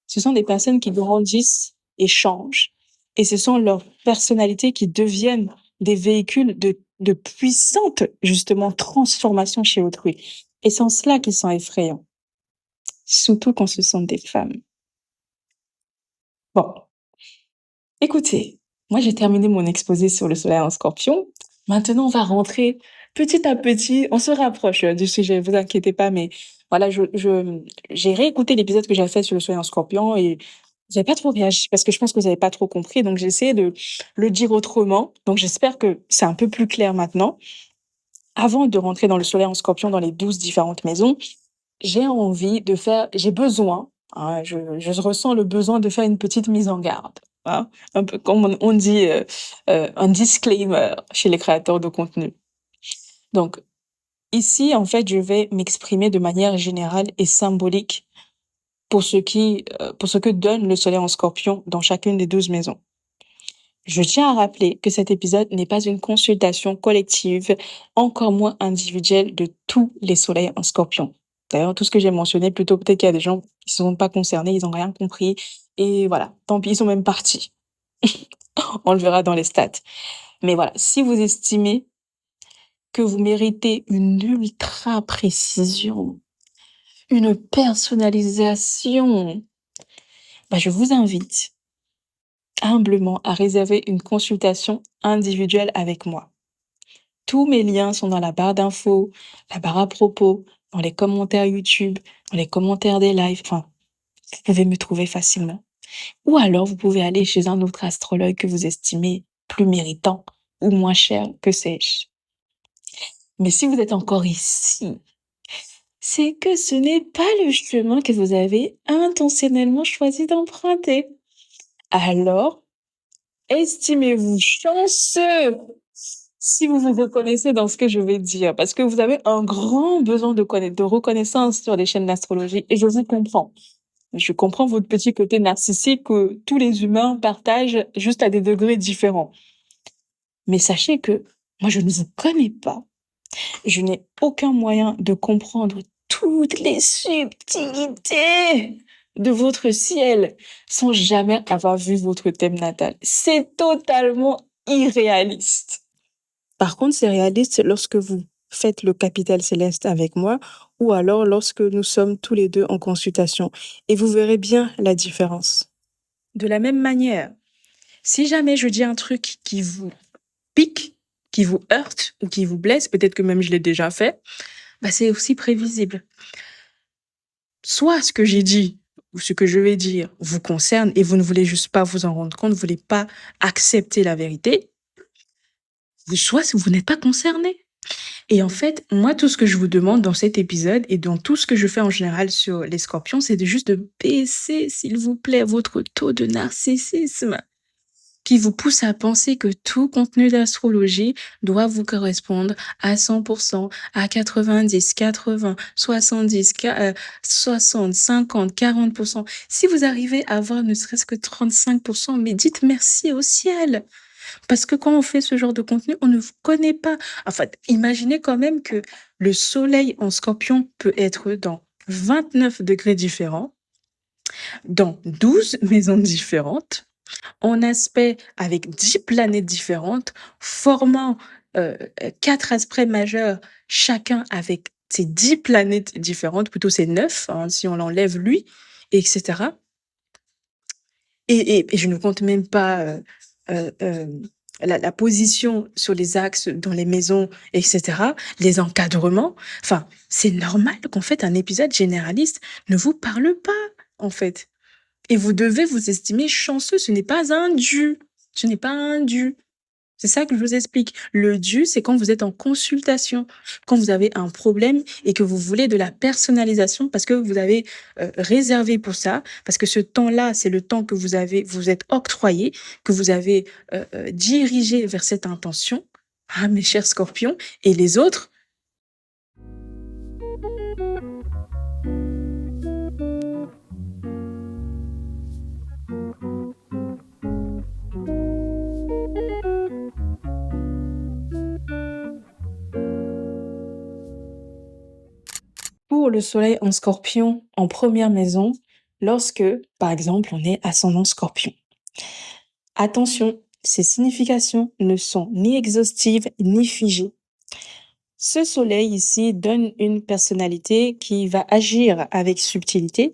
Ce sont des personnes qui grandissent et changent, et ce sont leurs personnalités qui deviennent des véhicules de puissantes, justement, transformations chez autrui. Et c'est en cela qu'ils sont effrayants, surtout quand ce sont des femmes. Bon, écoutez, moi j'ai terminé mon exposé sur le soleil en Scorpion. Maintenant, on va rentrer petit à petit. On se rapproche du sujet, vous inquiétez pas, mais voilà, j'ai réécouté l'épisode que j'avais fait sur le soleil en Scorpion et vous n'avez pas trop réagi parce que je pense que vous n'avez pas trop compris. Donc j'ai essayé de le dire autrement. Donc j'espère que c'est un peu plus clair maintenant. Avant de rentrer dans le soleil en Scorpion dans les 12 différentes maisons, j'ai besoin hein. Je ressens le besoin de faire une petite mise en garde, hein, un peu comme on dit, un disclaimer chez les créateurs de contenu. Donc ici, en fait, je vais m'exprimer de manière générale et symbolique pour ce que donne le soleil en Scorpion dans chacune des 12 maisons. Je tiens à rappeler que cet épisode n'est pas une consultation collective, encore moins individuelle de tous les soleils en Scorpion. D'ailleurs, tout ce que j'ai mentionné, plutôt peut-être qu'il y a des gens qui ne sont pas concernés, ils n'ont rien compris et voilà, tant pis, ils sont même partis. On le verra dans les stats. Mais voilà, si vous estimez que vous méritez une ultra précision, une personnalisation, je vous invite humblement à réserver une consultation individuelle avec moi. Tous mes liens sont dans la barre d'infos, la barre à propos, dans les commentaires YouTube, dans les commentaires des lives. Enfin, vous pouvez me trouver facilement. Ou alors, vous pouvez aller chez un autre astrologue que vous estimez plus méritant ou moins cher, que sais-je. Mais si vous êtes encore ici, c'est que ce n'est pas le chemin que vous avez intentionnellement choisi d'emprunter. Alors, estimez-vous chanceux si vous vous reconnaissez dans ce que je vais dire, parce que vous avez un grand besoin de reconnaissance sur les chaînes d'astrologie, et je vous comprends. Je comprends votre petit côté narcissique que tous les humains partagent juste à des degrés différents. Mais sachez que moi, je ne vous connais pas. Je n'ai aucun moyen de comprendre toutes les subtilités de votre ciel sans jamais avoir vu votre thème natal. C'est totalement irréaliste. Par contre, c'est réaliste lorsque vous faites le capital céleste avec moi ou alors lorsque nous sommes tous les deux en consultation et vous verrez bien la différence. De la même manière, si jamais je dis un truc qui vous pique, qui vous heurte ou qui vous blesse, peut-être que même je l'ai déjà fait, c'est aussi prévisible. Soit ce que j'ai dit ou ce que je vais dire vous concerne et vous ne voulez juste pas vous en rendre compte, vous ne voulez pas accepter la vérité, soit vous n'êtes pas concerné. Et en fait, moi, tout ce que je vous demande dans cet épisode et dans tout ce que je fais en général sur les scorpions, c'est juste de baisser, s'il vous plaît, votre taux de narcissisme qui vous pousse à penser que tout contenu d'astrologie doit vous correspondre à 100%, à 90, 80, 70, 60, 50, 40%. Si vous arrivez à avoir ne serait-ce que 35%, mais dites merci au ciel. Parce que quand on fait ce genre de contenu, on ne vous connaît pas. En fait, imaginez quand même que le soleil en Scorpion peut être dans 29 degrés différents, dans 12 maisons différentes, en aspect avec 10 planètes différentes, formant 4 aspects majeurs, chacun avec ses 10 planètes différentes, plutôt c'est 9, si on l'enlève lui, etc. Et je ne compte même pas la position sur les axes dans les maisons, etc., les encadrements. Enfin, c'est normal qu'en fait, un épisode généraliste ne vous parle pas, en fait. Et vous devez vous estimer chanceux. Ce n'est pas un dû. Ce n'est pas un dû. C'est ça que je vous explique. Le dû, c'est quand vous êtes en consultation, quand vous avez un problème et que vous voulez de la personnalisation parce que vous avez réservé pour ça, parce que ce temps-là, c'est le temps que vous êtes octroyé, que vous avez dirigé vers cette intention. Ah, mes chers scorpions, et les autres, pour le soleil en scorpion en première maison, lorsque, par exemple, on est ascendant scorpion. Attention, ces significations ne sont ni exhaustives ni figées. Ce soleil ici donne une personnalité qui va agir avec subtilité,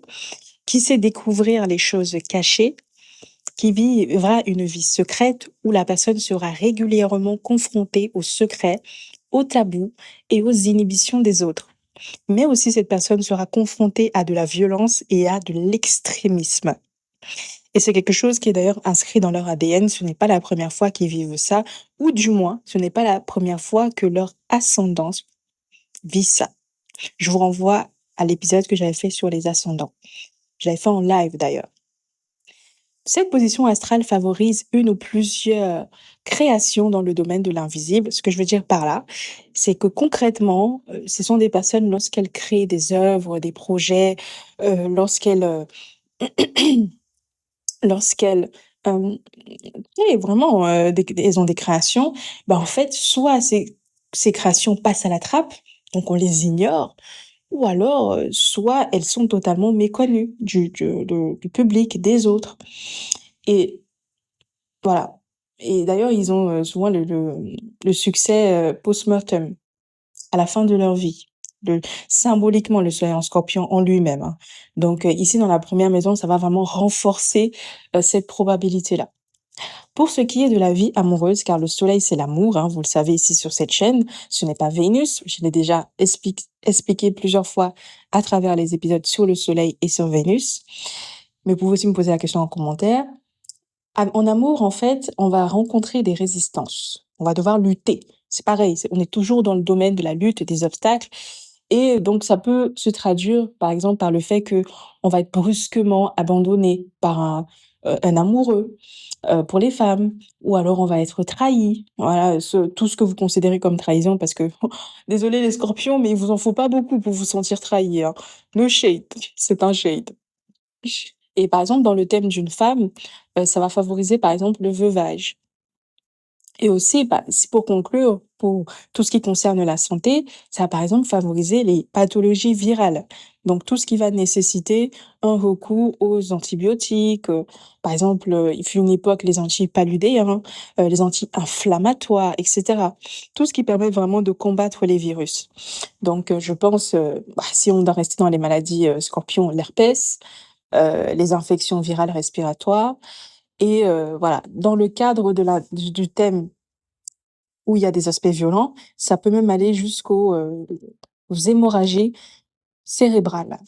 qui sait découvrir les choses cachées, qui vivra une vie secrète où la personne sera régulièrement confrontée aux secrets, aux tabous et aux inhibitions des autres. Mais aussi cette personne sera confrontée à de la violence et à de l'extrémisme. Et c'est quelque chose qui est d'ailleurs inscrit dans leur ADN. Ce n'est pas la première fois qu'ils vivent ça, ou du moins, ce n'est pas la première fois que leur ascendance vit ça. Je vous renvoie à l'épisode que j'avais fait sur les ascendants. Je l'avais fait en live d'ailleurs. Cette position astrale favorise une ou plusieurs créations dans le domaine de l'invisible. Ce que je veux dire par là, c'est que concrètement, ce sont des personnes lorsqu'elles créent des œuvres, des projets, lorsqu'elles, lorsqu'elles, créent vraiment, elles ont des créations, bah, en fait, soit ces créations passent à la trappe, donc on les ignore, ou alors, soit elles sont totalement méconnues du public, des autres et voilà. Et d'ailleurs, ils ont, souvent le succès, post-mortem, à la fin de leur vie. Le symboliquement, le soleil en scorpion en lui-même, hein. Donc, ici, dans la première maison, ça va vraiment renforcer, cette probabilité-là. Pour ce qui est de la vie amoureuse, car le soleil, c'est l'amour, hein, vous le savez ici sur cette chaîne, ce n'est pas Vénus. Je l'ai déjà expliqué plusieurs fois à travers les épisodes sur le soleil et sur Vénus. Mais vous pouvez aussi me poser la question en commentaire. En amour, en fait, on va rencontrer des résistances. On va devoir lutter. C'est pareil, on est toujours dans le domaine de la lutte, des obstacles. Et donc, ça peut se traduire, par exemple, par le fait que on va être brusquement abandonné par un amoureux, pour les femmes, ou alors on va être trahi. Voilà, tout ce que vous considérez comme trahison, parce que, désolé les scorpions, mais il vous en faut pas beaucoup pour vous sentir trahi, hein. No shade, c'est un shade. Et par exemple, dans le thème d'une femme, ça va favoriser, par exemple, le veuvage. Et aussi, bah, si pour conclure, pour tout ce qui concerne la santé, ça va par exemple favoriser les pathologies virales. Donc tout ce qui va nécessiter un recours aux antibiotiques, par exemple, il fut une époque les antipaludéens, les anti-inflammatoires, et cetera. Tout ce qui permet vraiment de combattre les virus. Donc je pense, bah, si on doit rester dans les maladies, scorpions, l'herpès, les infections virales respiratoires et voilà. Dans le cadre de du thème où il y a des aspects violents, ça peut même aller aux hémorragies cérébrales.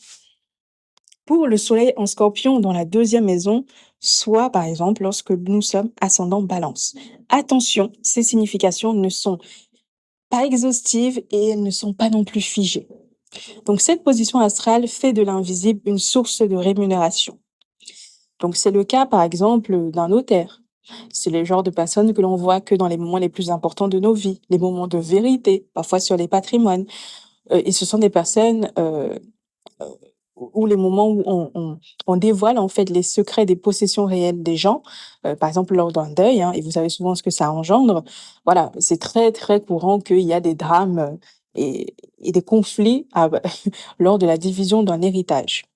Pour le soleil en scorpion dans la deuxième maison, soit par exemple lorsque nous sommes ascendant balance. Attention, ces significations ne sont pas exhaustives et elles ne sont pas non plus figées. Donc cette position astrale fait de l'invisible une source de rémunération. Donc c'est le cas par exemple d'un notaire. C'est le genre de personne que l'on voit que dans les moments les plus importants de nos vies, les moments de vérité, parfois sur les patrimoines. Et ce sont des personnes où les moments où on dévoile en fait les secrets des possessions réelles des gens, par exemple lors d'un deuil, hein, et vous savez souvent ce que ça engendre. Voilà, c'est très très courant qu'il y a des drames et des conflits lors de la division d'un héritage.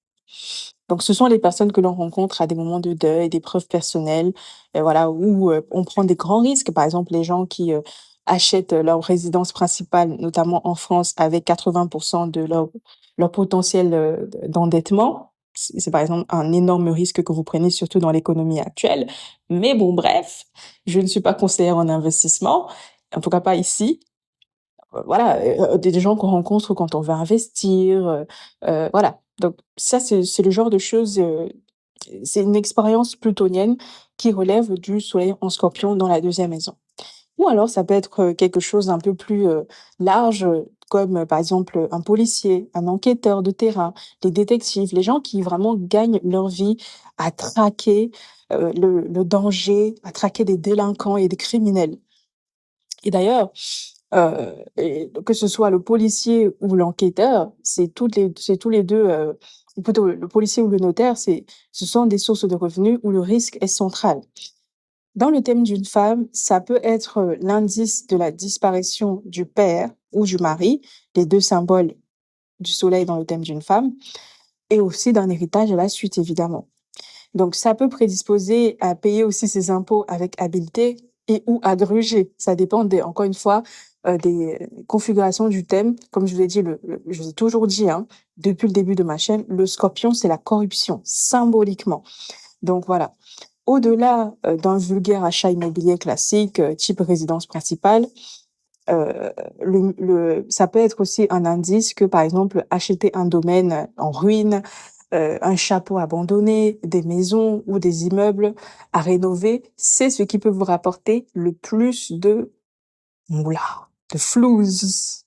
Donc ce sont les personnes que l'on rencontre à des moments de deuil, d'épreuves personnelles, voilà, où, on prend des grands risques. Par exemple, les gens qui, achètent leur résidence principale, notamment en France, avec 80 de leur potentiel, d'endettement. C'est par exemple un énorme risque que vous prenez, surtout dans l'économie actuelle. Mais bon, bref, je ne suis pas conseillère en investissement, en tout cas pas ici. Voilà, des gens qu'on rencontre quand on veut investir, voilà. Donc ça, c'est le genre de choses, c'est une expérience plutonienne qui relève du soleil en scorpion dans la deuxième maison. Ou alors ça peut être, quelque chose d'un peu plus, large, comme, par exemple, un policier, un enquêteur de terrain, les détectives, les gens qui vraiment gagnent leur vie à traquer, le danger, à traquer des délinquants et des criminels. Et d'ailleurs, et que ce soit le policier ou l'enquêteur, c'est tous les 2, ou plutôt le policier ou le notaire, ce sont des sources de revenus où le risque est central. Dans le thème d'une femme, ça peut être, l'indice de la disparition du père ou du mari, les 2 symboles du soleil dans le thème d'une femme, et aussi d'un héritage à la suite évidemment. Donc ça peut prédisposer à payer aussi ses impôts avec habileté et ou à gruger. Ça dépend des encore une fois, des configurations du thème. Comme je vous l'ai dit, je vous ai toujours dit, hein, depuis le début de ma chaîne, le scorpion, c'est la corruption, symboliquement. Donc voilà. Au-delà, d'un vulgaire achat immobilier classique, type résidence principale, heu, ça peut être aussi un indice que, par exemple, acheter un domaine en ruine, un château abandonné, des maisons ou des immeubles à rénover, c'est ce qui peut vous rapporter le plus de moula, de flouze.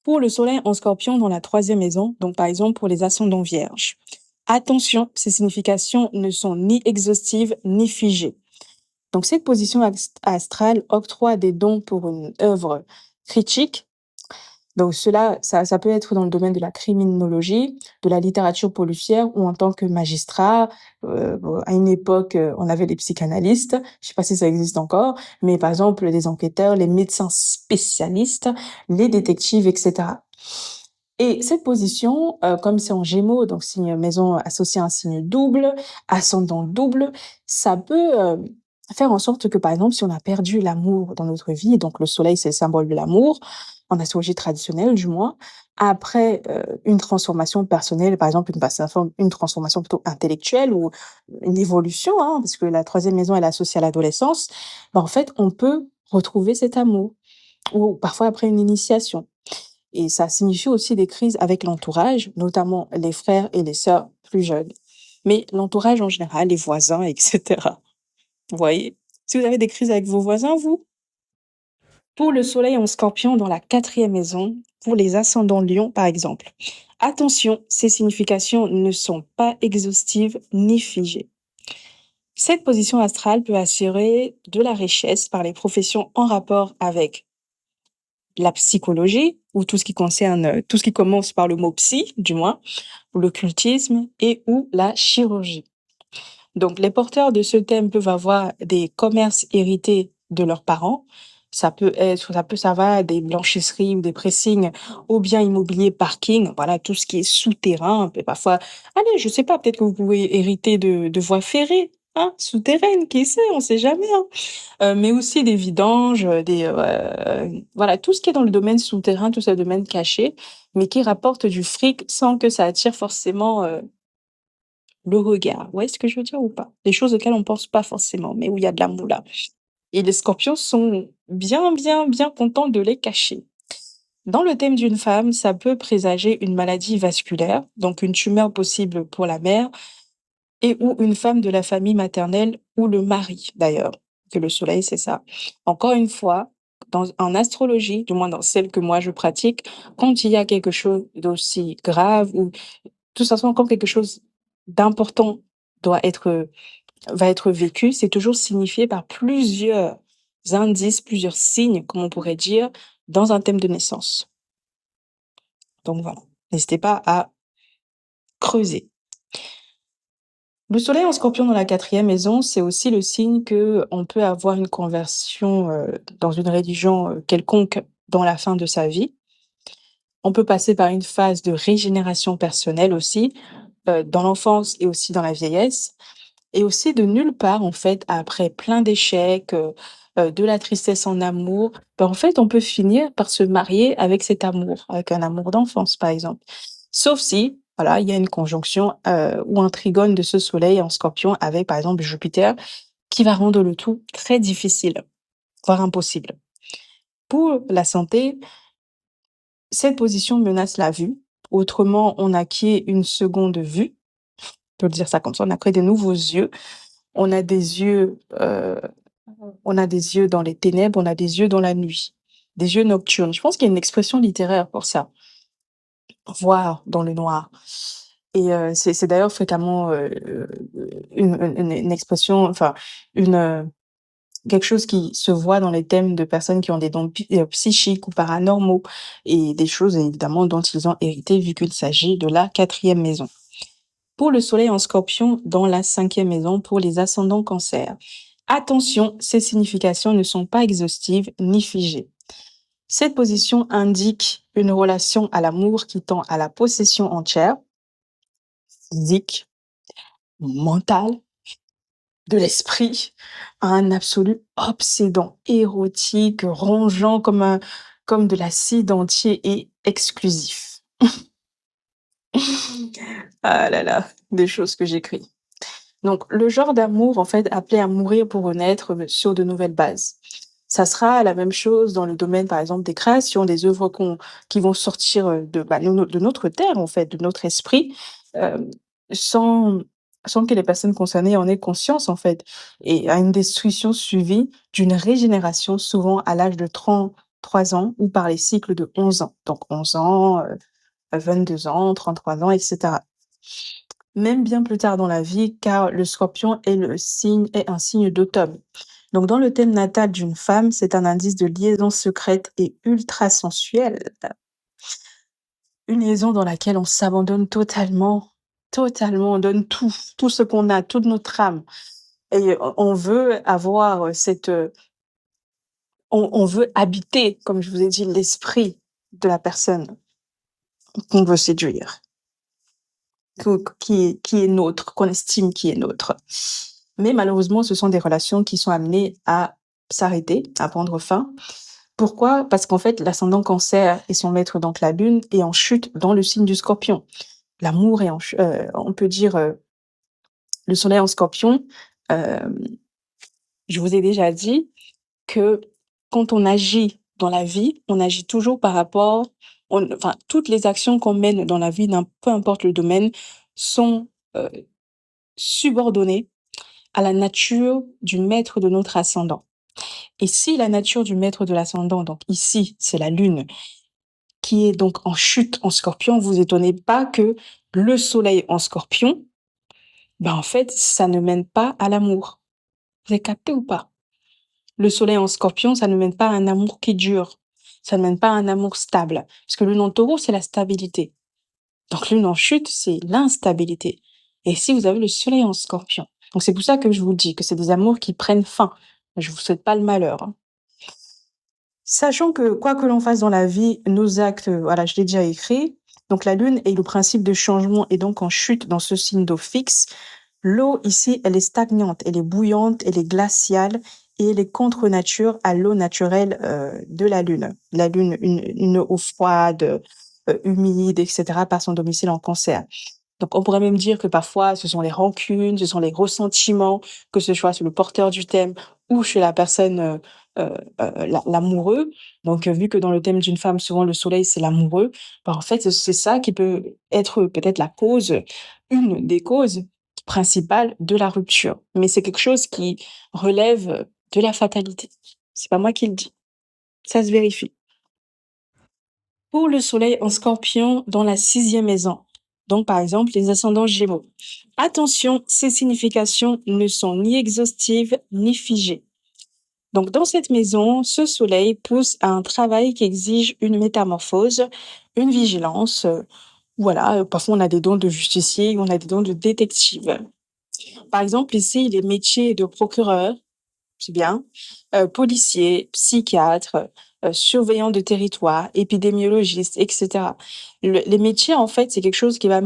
Pour le soleil en scorpion dans la troisième maison, donc par exemple pour les ascendants vierges. Attention, ces significations ne sont ni exhaustives ni figées. Donc cette position astrale octroie des dons pour une œuvre critique. Donc ça peut être dans le domaine de la criminologie, de la littérature policière ou en tant que magistrat. Bon, à une époque, on avait les psychanalystes, je sais pas si ça existe encore, mais par exemple les enquêteurs, les médecins spécialistes, les détectives, etc. Et cette position, comme c'est en Gémeaux, donc signe maison associé à un signe double, ascendant double, ça peut, faire en sorte que, par exemple, si on a perdu l'amour dans notre vie, donc le soleil, c'est le symbole de l'amour, en astrologie traditionnelle du moins, après, une transformation personnelle, par exemple une transformation plutôt intellectuelle ou une évolution, hein, parce que la troisième maison, elle est associée à l'adolescence, bah, en fait, on peut retrouver cet amour ou parfois après une initiation. Et ça signifie aussi des crises avec l'entourage, notamment les frères et les sœurs plus jeunes. Mais l'entourage en général, les voisins, et cetera. Vous voyez? Si vous avez des crises avec vos voisins, vous? Pour le soleil en scorpion dans la quatrième maison, pour les ascendants lion par exemple. Attention, ces significations ne sont pas exhaustives ni figées. Cette position astrale peut assurer de la richesse par les professions en rapport avec la psychologie, ou tout ce qui concerne, tout ce qui commence par le mot psy, du moins, ou l'occultisme et ou la chirurgie. Donc, les porteurs de ce thème peuvent avoir des commerces hérités de leurs parents. Ça va des blanchisseries ou des pressings aux biens immobiliers parking, voilà, tout ce qui est souterrain. Et parfois, allez, je sais pas, peut-être que vous pouvez hériter de voies ferrées, hein, souterraines, qui sait, on sait jamais, hein. Mais aussi des vidanges, voilà, tout ce qui est dans le domaine souterrain, tout ce domaine caché, mais qui rapporte du fric sans que ça attire forcément, le regard. Vous voyez ce que je veux dire ou pas? Des choses auxquelles on pense pas forcément, mais où il y a de l'amour là. Et les scorpions sont bien, bien, bien contents de les cacher. Dans le thème d'une femme, ça peut présager une maladie vasculaire, donc une tumeur possible pour la mère, et ou une femme de la famille maternelle ou le mari d'ailleurs, que le soleil, c'est ça. Encore une fois, en astrologie, du moins dans celle que moi je pratique, quand il y a quelque chose d'aussi grave ou tout simplement quand quelque chose d'important doit être, va être vécu, c'est toujours signifié par plusieurs indices, plusieurs signes, comme on pourrait dire, dans un thème de naissance. Donc voilà, n'hésitez pas à creuser. Le soleil en scorpion dans la quatrième maison, c'est aussi le signe que on peut avoir une conversion, dans une religion, quelconque dans la fin de sa vie. On peut passer par une phase de régénération personnelle aussi, dans l'enfance et aussi dans la vieillesse. Et aussi de nulle part, en fait, après plein d'échecs, de la tristesse en amour, bah, en fait, on peut finir par se marier avec cet amour, avec un amour d'enfance, par exemple. Sauf si, voilà, il y a une conjonction, ou un trigone de ce soleil en scorpion avec, par exemple, Jupiter, qui va rendre le tout très difficile, voire impossible. Pour la santé, cette position menace la vue. Autrement, on acquiert une seconde vue. On peut le dire ça comme ça, on a créé de nouveaux yeux. On a des yeux, on a des yeux dans les ténèbres, on a des yeux dans la nuit, des yeux nocturnes. Je pense qu'il y a une expression littéraire pour ça, voir dans le noir. Et c'est d'ailleurs fréquemment, une expression, enfin une, quelque chose qui se voit dans les thèmes de personnes qui ont des dons psychiques ou paranormaux et des choses évidemment dont ils ont hérité vu qu'il s'agit de la quatrième maison. Pour le soleil en scorpion dans la cinquième maison pour les ascendants cancer. Attention, ces significations ne sont pas exhaustives ni figées. Cette position indique une relation à l'amour qui tend à la possession entière, physique, mentale, de l'esprit, à un absolu obsédant, érotique, rongeant comme de l'acide entier et exclusif. Ah là là, des choses que j'écris. Donc, le genre d'amour, en fait, appelé à mourir pour renaître sur de nouvelles bases. Ça sera la même chose dans le domaine, par exemple, des créations, des œuvres qui vont sortir de notre terre, en fait, de notre esprit, euh, sans, sans que les personnes concernées en aient conscience, en fait. Et à une destruction suivie d'une régénération, souvent à l'âge de 33 ans ou par les cycles de 11 ans. Donc, 11 ans, 22 ans, 33 ans, etc. même bien plus tard dans la vie, car le scorpion est un signe d'automne. Donc, dans le thème natal d'une femme, c'est un indice de liaison secrète et ultra sensuelle. Une liaison dans laquelle on s'abandonne totalement, on donne tout ce qu'on a, toute notre âme. Et on veut avoir on veut habiter, comme je vous ai dit, l'esprit de la personne qu'on veut séduire, qui est nôtre, qu'on estime qui est nôtre. Mais malheureusement, ce sont des relations qui sont amenées à s'arrêter, à prendre fin. Pourquoi? Parce qu'en fait, l'ascendant Cancer et son maître, donc la Lune, est en chute dans le signe du Scorpion. L'amour est on peut dire, le Soleil en Scorpion, hem, je vous ai déjà dit que quand on agit dans la vie, on agit toujours par rapport enfin, toutes les actions qu'on mène dans la vie, peu importe le domaine, sont, heu, subordonnées à la nature du maître de notre ascendant. Et si la nature du maître de l'ascendant, donc ici, c'est la Lune, qui est donc en chute en Scorpion, vous étonnez pas que le Soleil en Scorpion, ben, en fait, ça ne mène pas à l'amour. Vous avez capté ou pas? Le Soleil en Scorpion, ça ne mène pas à un amour qui dure. Ça ne mène pas à un amour stable. Parce que Lune en Taureau, c'est la stabilité. Donc Lune en chute, c'est l'instabilité. Et ici, vous avez le Soleil en Scorpion. Donc c'est pour ça que je vous dis que c'est des amours qui prennent fin. Je vous souhaite pas le malheur, hein. Sachant que quoi que l'on fasse dans la vie, nos actes, voilà, je l'ai déjà écrit. Donc la Lune est le principe de changement et donc en chute dans ce signe d'eau fixe. L'eau ici, elle est stagnante, elle est bouillante, elle est glaciale et elle est contre nature à l'eau naturelle de la Lune. La Lune, une eau froide, humide, etc., par son domicile en Cancer. Donc, on pourrait même dire que parfois, ce sont les rancunes, ce sont les ressentiments, que ce soit sur le porteur du thème ou chez la personne, l'amoureux. Donc, vu que dans le thème d'une femme, souvent le soleil, c'est l'amoureux, bah, en fait, c'est ça qui peut être peut-être la cause, une des causes principales de la rupture. Mais c'est quelque chose qui relève de la fatalité. C'est pas moi qui le dis. Ça se vérifie. Pour le soleil en scorpion dans la 6e maison, donc par exemple les ascendants gémeaux. Attention, ces significations ne sont ni exhaustives ni figées. Donc dans cette maison, ce soleil pousse à un travail qui exige une métamorphose, une vigilance. Voilà, parfois on a des dons de justicier, on a des dons de détective. Par exemple ici, les métiers de procureur, c'est bien, policiers, psychiatres, surveillants de territoire, épidémiologistes, et cetera. Les métiers, en fait, c'est quelque chose qui va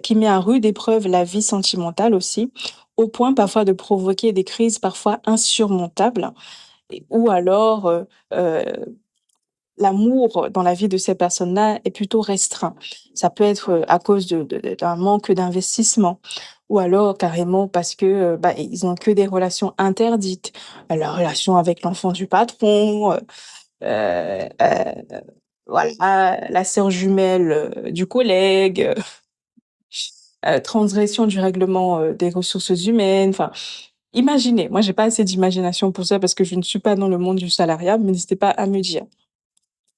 qui met à rude épreuve la vie sentimentale aussi, au point parfois de provoquer des crises parfois insurmontables ou alors, l'amour dans la vie de ces personnes-là est plutôt restreint. Ça peut être, à cause d'un manque d'investissement ou alors carrément parce que, bah, ils ont que des relations interdites. La relation avec l'enfant du patron, voilà, la sœur jumelle, du collègue, transgression du règlement, des ressources humaines, enfin, imaginez. Moi, j'ai pas assez d'imagination pour ça parce que je ne suis pas dans le monde du salariat, mais n'hésitez pas à me dire.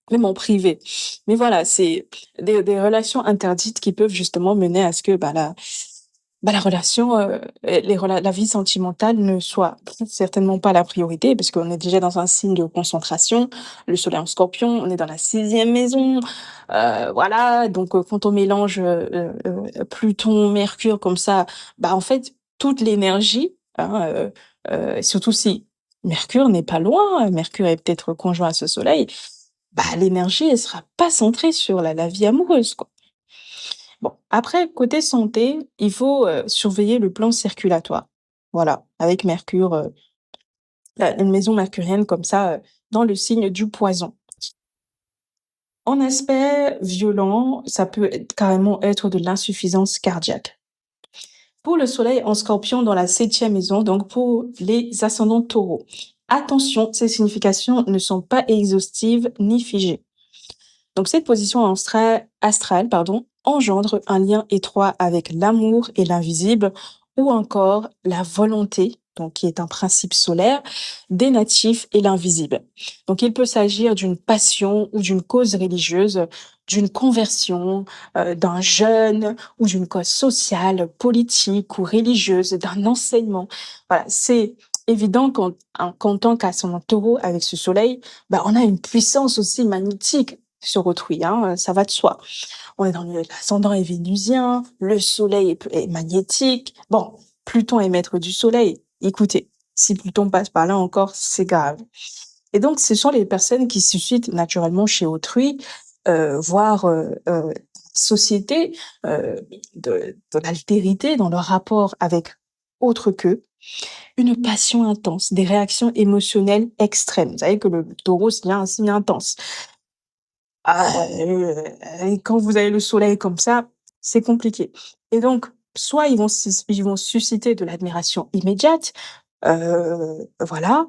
Même en privé. Mais voilà, c'est des relations interdites qui peuvent justement mener à ce que, la relation, la vie sentimentale ne soit certainement pas la priorité parce qu'on est déjà dans un signe de concentration. Le soleil en Scorpion, on est dans la 6e maison, voilà, donc quand on mélange, Pluton, Mercure comme ça, bah, en fait, toute l'énergie, hein, surtout si Mercure n'est pas loin, Mercure est peut-être conjoint à ce soleil, bah, l'énergie, elle sera pas centrée sur la vie amoureuse, quoi. Bon, après, côté santé, il faut, surveiller le plan circulatoire. Voilà, avec Mercure, la une maison mercurienne comme ça, dans le signe du Poison. En aspect violent, ça peut carrément être de l'insuffisance cardiaque. Pour le soleil en Scorpion dans la 7e maison, donc pour les ascendants Taureaux, attention, ces significations ne sont pas exhaustives ni figées. Donc cette position astrale, pardon, engendre un lien étroit avec l'amour et l'invisible ou encore la volonté. donc qui est un principe solaire, des natifs et l'invisible. Donc il peut s'agir d'une passion ou d'une cause religieuse, d'une conversion, d'un jeûne ou d'une cause sociale, politique ou religieuse, d'un enseignement. Voilà, c'est évident qu'en tant qu'ascendant Taureau avec ce soleil, bah, on a une puissance aussi magnétique sur autrui, hein, ça va de soi. On est dans l'ascendant est vénusien, le soleil est magnétique. Bon, Pluton est maître du soleil. Écoutez, si Pluton passe par là encore, c'est grave. Et donc, ce sont les personnes qui suscitent naturellement chez autrui, voire société, de l'altérité dans leur rapport avec autre qu'eux, une passion intense, des réactions émotionnelles extrêmes. Vous savez que le taureau, c'est bien un signe intense. Et quand vous avez le soleil comme ça, c'est compliqué. Et donc, soit ils vont susciter de l'admiration immédiate, voilà,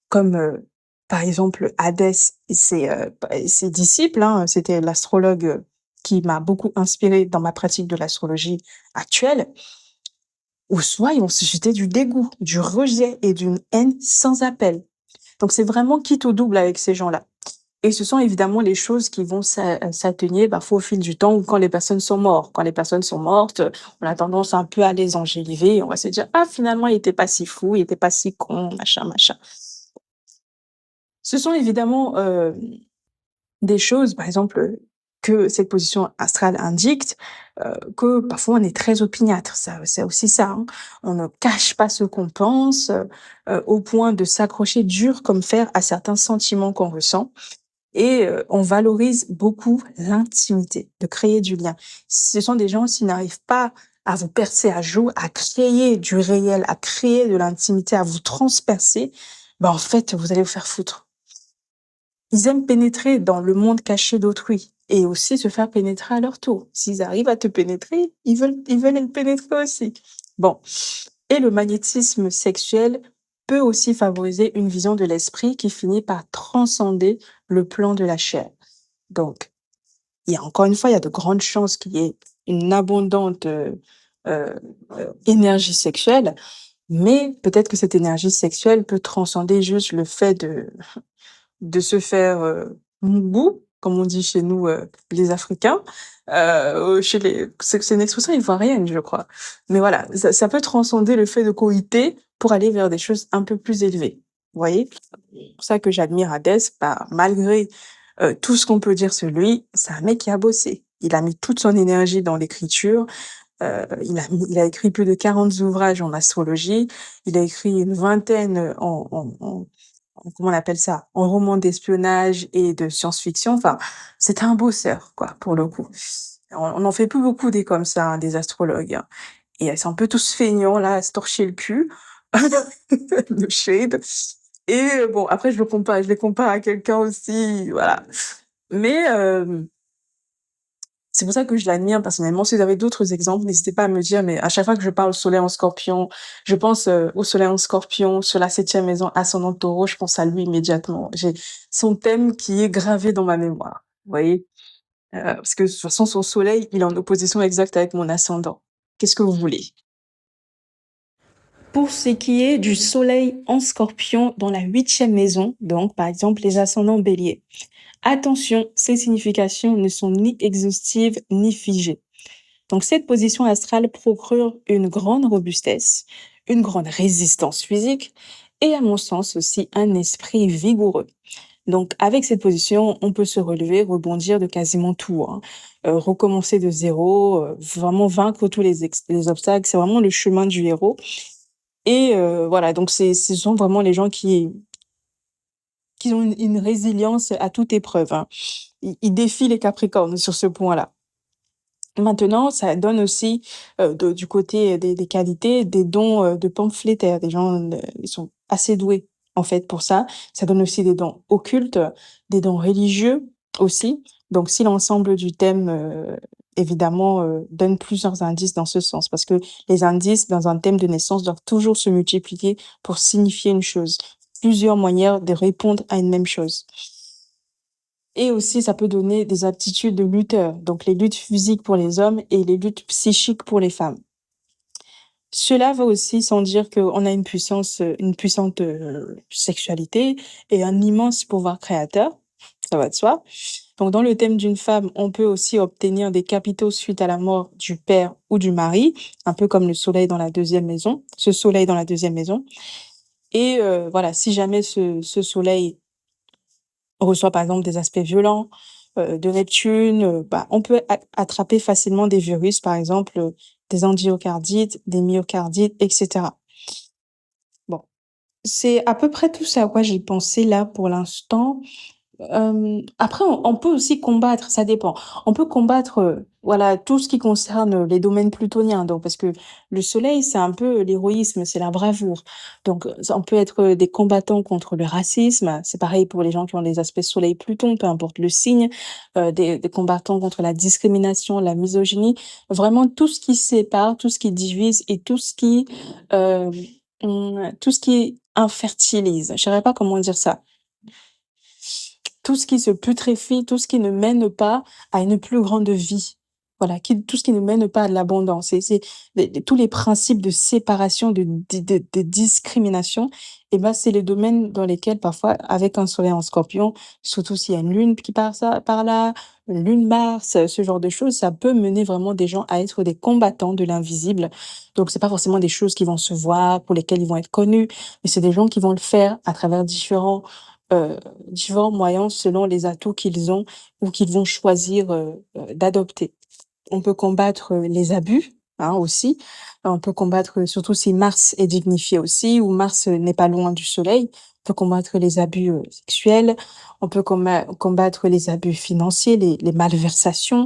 comme, par exemple Hadès et ses disciples, hein, c'était l'astrologue, qui m'a beaucoup inspirée dans ma pratique de l'astrologie actuelle. Ou soit ils vont susciter du dégoût, du rejet et d'une haine sans appel. Donc c'est vraiment quitte ou double avec ces gens-là. Et ce sont évidemment les choses qui vont s'atténuer parfois au fil du temps ou quand les personnes sont mortes. Quand les personnes sont mortes, on a tendance un peu à les enjoliver. On va se dire: «Ah finalement il était pas si fou, il était pas si con, machin, machin». Ce sont évidemment, des choses, par exemple, que cette position astrale indique, que parfois on est très opiniâtre. Ça c'est aussi ça, hein. On ne cache pas ce qu'on pense, au point de s'accrocher dur comme fer à certains sentiments qu'on ressent. Et on valorise beaucoup l'intimité, de créer du lien. Ce sont des gens qui n'arrivent pas à vous percer à jour, à créer du réel, à créer de l'intimité, à vous transpercer, en fait, vous allez vous faire foutre. Ils aiment pénétrer dans le monde caché d'autrui et aussi se faire pénétrer à leur tour. S'ils arrivent à te pénétrer, ils veulent être pénétrés aussi. Bon, et le magnétisme sexuel peut aussi favoriser une vision de l'esprit qui finit par transcender le plan de la chair. Donc, il y a encore une fois, il y a de grandes chances qu'il y ait une abondante énergie sexuelle, mais peut-être que cette énergie sexuelle peut transcender juste le fait de se faire moubou, comme on dit chez nous, les Africains. Chez les, c'est une expression ivoirienne, je crois. Mais voilà, ça peut transcender le fait de coïter pour aller vers des choses un peu plus élevées. Vous voyez? C'est pour ça que j'admire Hadès, malgré tout ce qu'on peut dire sur lui, c'est un mec qui a bossé. Il a mis toute son énergie dans l'écriture. Il a écrit plus de 40 ouvrages en astrologie. Il a écrit une vingtaine comment on appelle ça? En roman d'espionnage et de science-fiction. Enfin, c'était un bosseur, quoi, pour le coup. On n'en fait plus beaucoup des comme ça, hein, des astrologues, hein. Et elles sont un peu tous feignants, là, à se torcher le cul. Le shade. Et bon, après, je les compare à quelqu'un aussi, voilà. Mais c'est pour ça que je l'admire personnellement. Si vous avez d'autres exemples, n'hésitez pas à me dire, mais à chaque fois que je parle soleil en scorpion, je pense au soleil en scorpion, sur la 7e maison, ascendant taureau, je pense à lui immédiatement. J'ai son thème qui est gravé dans ma mémoire, vous voyez? Parce que de toute façon, son soleil, il est en opposition exacte avec mon ascendant. Qu'est-ce que vous voulez? Pour ce qui est du soleil en scorpion dans la 8e maison, donc par exemple les ascendants bélier. Attention, ces significations ne sont ni exhaustives ni figées. Donc cette position astrale procure une grande robustesse, une grande résistance physique et à mon sens aussi un esprit vigoureux. Donc avec cette position, on peut se relever, rebondir de quasiment tout, hein. Recommencer de zéro, vraiment vaincre tous les obstacles. C'est vraiment le chemin du héros. Et voilà, donc ce sont vraiment les gens qui ont une résilience à toute épreuve, hein. Ils défient les capricornes sur ce point-là. Maintenant, ça donne aussi, du côté des qualités, des dons, de pamphlétaires. Des gens, ils sont assez doués, en fait, pour ça. Ça donne aussi des dons occultes, des dons religieux aussi. Donc si l'ensemble du thème, évidemment, donne plusieurs indices dans ce sens, parce que les indices dans un thème de naissance doivent toujours se multiplier pour signifier une chose. Plusieurs manières de répondre à une même chose. Et aussi, ça peut donner des aptitudes de lutteur, donc les luttes physiques pour les hommes et les luttes psychiques pour les femmes. Cela va aussi sans dire qu'on a une puissante sexualité et un immense pouvoir créateur, ça va de soi. Donc, dans le thème d'une femme, on peut aussi obtenir des capitaux suite à la mort du père ou du mari, un peu comme le soleil dans la deuxième maison, ce soleil dans la deuxième maison. Et voilà, si jamais ce soleil reçoit par exemple des aspects violents de Neptune, bah, on peut attraper facilement des virus, par exemple des angiocardites, des myocardites, etc. Bon, c'est à peu près tout ça à quoi j'ai pensé là pour l'instant. Après on peut aussi combattre, ça dépend. On peut combattre, voilà, tout ce qui concerne les domaines plutoniens, donc parce que le soleil, c'est un peu l'héroïsme, c'est la bravoure. Donc, ça on peut être, des combattants contre le racisme, c'est pareil pour les gens qui ont des aspects soleil-Pluton, peu importe le signe, des combattants contre la discrimination, la misogynie, vraiment tout ce qui sépare, tout ce qui divise et hem, tout ce qui infertilise. Je saurais pas comment dire ça. Tout ce qui se putréfie, tout ce qui ne mène pas à une plus grande vie. Voilà, tout ce qui ne mène pas à de l'abondance. C'est tous les principes de séparation, de discrimination, et ben, c'est les domaines dans lesquels parfois, avec un soleil en scorpion, surtout s'il y a une lune qui part ça, par là, une lune Mars, ce genre de choses, ça peut mener vraiment des gens à être des combattants de l'invisible. Donc, c'est pas forcément des choses qui vont se voir, pour lesquelles ils vont être connus, mais c'est des gens qui vont le faire à travers heu, différents moyens selon les atouts qu'ils ont ou qu'ils vont choisir, d'adopter. On peut combattre, les abus, hein, aussi. On peut combattre, surtout si Mars est dignifié aussi ou Mars, n'est pas loin du soleil. On peut combattre les abus, sexuels. On peut combattre les abus financiers, les malversations,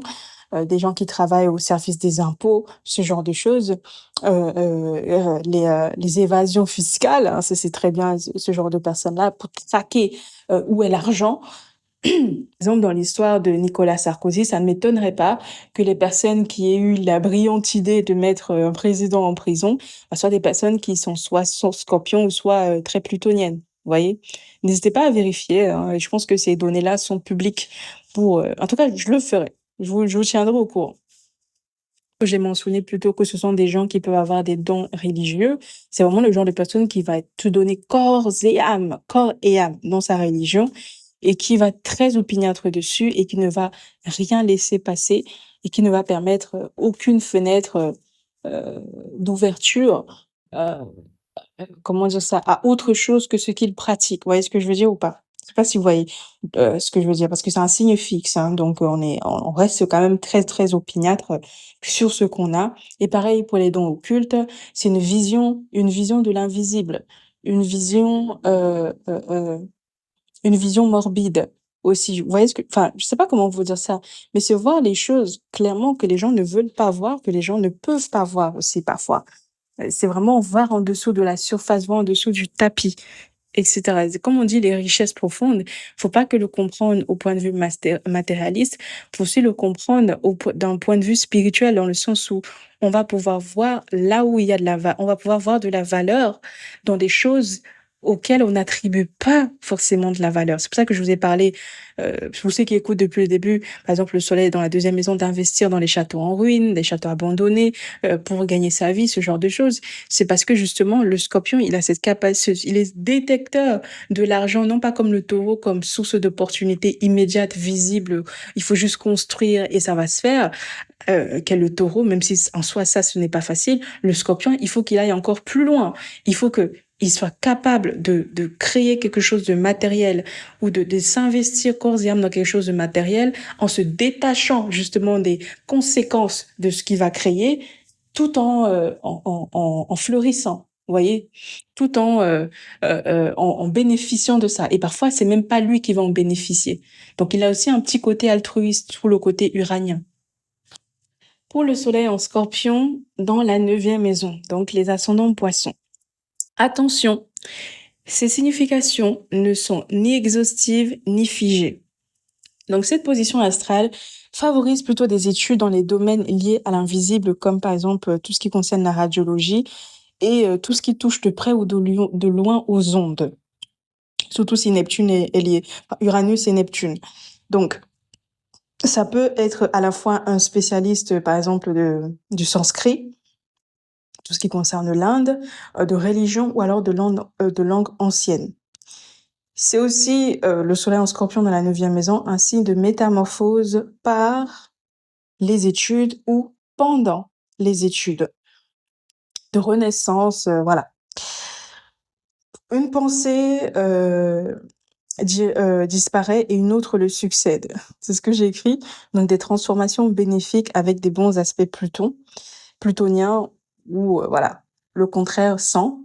des gens qui travaillent au service des impôts, ce genre de choses. Les évasions fiscales, hein, ça c'est très bien ce genre de personnes-là pour traquer, où est l'argent. Par exemple, dans l'histoire de Nicolas Sarkozy, ça ne m'étonnerait pas que les personnes qui aient eu la brillante idée de mettre, un président en prison, bah, soient des personnes qui sont soit Scorpions ou soit, très plutoniennes, vous voyez? N'hésitez pas à vérifier, hein, et je pense que ces données-là sont publiques pour, en tout cas, je le ferai. Je vous tiendrai au courant. J'ai mentionné plutôt que ce sont des gens qui peuvent avoir des dons religieux. C'est vraiment le genre de personne qui va te donner corps et âme dans sa religion et qui va être très opiniâtre dessus et qui ne va rien laisser passer et qui ne va permettre aucune fenêtre d'ouverture, euh, comment dire ça, à autre chose que ce qu'il pratique. Vous voyez ce que je veux dire ou pas? Je sais pas si vous voyez ce que je veux dire, parce que c'est un signe fixe, hein, donc on reste quand même très très opiniâtre sur ce qu'on a. Et pareil pour les dons occultes, c'est une vision de l'invisible, une vision, une vision morbide aussi. Vous voyez enfin, je sais pas comment vous dire ça, mais c'est voir les choses clairement que les gens ne veulent pas voir, que les gens ne peuvent pas voir aussi parfois. C'est vraiment voir en dessous de la surface, voir en dessous du tapis, et cetera. C'est comme on dit les richesses profondes, faut pas que le comprendre au point de vue matérialiste, faut aussi le comprendre d'un point de vue spirituel, dans le sens où on va pouvoir voir là où il y a on va pouvoir voir de la valeur dans des choses auxquelles on n'attribue pas forcément de la valeur. C'est pour ça que je vous ai parlé, pour ceux qui écoutent depuis le début, par exemple, le soleil dans la deuxième maison, d'investir dans les châteaux en ruine, des châteaux abandonnés, pour gagner sa vie, ce genre de choses. C'est parce que justement, le scorpion, il a cette capacité, il est détecteur de l'argent, non pas comme le taureau, comme source d'opportunités immédiates, visibles. Il faut juste construire et ça va se faire. Qu'est le taureau, même si en soi ça, ce n'est pas facile. Le scorpion, il faut qu'il aille encore plus loin. Il faut que il soit capable de créer quelque chose de matériel ou de s'investir corps et âme dans quelque chose de matériel en se détachant justement des conséquences de ce qu'il va créer tout en fleurissant, vous voyez, tout en bénéficiant de ça. Et parfois, c'est même pas lui qui va en bénéficier. Donc, il a aussi un petit côté altruiste sous le côté uranien. Pour le soleil en scorpion, dans la neuvième maison, donc les ascendants poissons. Attention, ces significations ne sont ni exhaustives ni figées. Donc cette position astrale favorise plutôt des études dans les domaines liés à l'invisible, comme par exemple tout ce qui concerne la radiologie et tout ce qui touche de près ou de loin aux ondes, surtout si Neptune est lié, enfin, Uranus et Neptune. Donc ça peut être à la fois un spécialiste, par exemple, du sanskrit, tout ce qui concerne l'Inde, de religion ou alors de langue ancienne. C'est aussi le soleil en scorpion dans la 9e maison, un signe de métamorphose par les études ou pendant les études, de renaissance, voilà. Une pensée disparaît et une autre le succède. C'est ce que j'ai écrit. Donc des transformations bénéfiques avec des bons aspects plutoniens ou voilà, le contraire sans.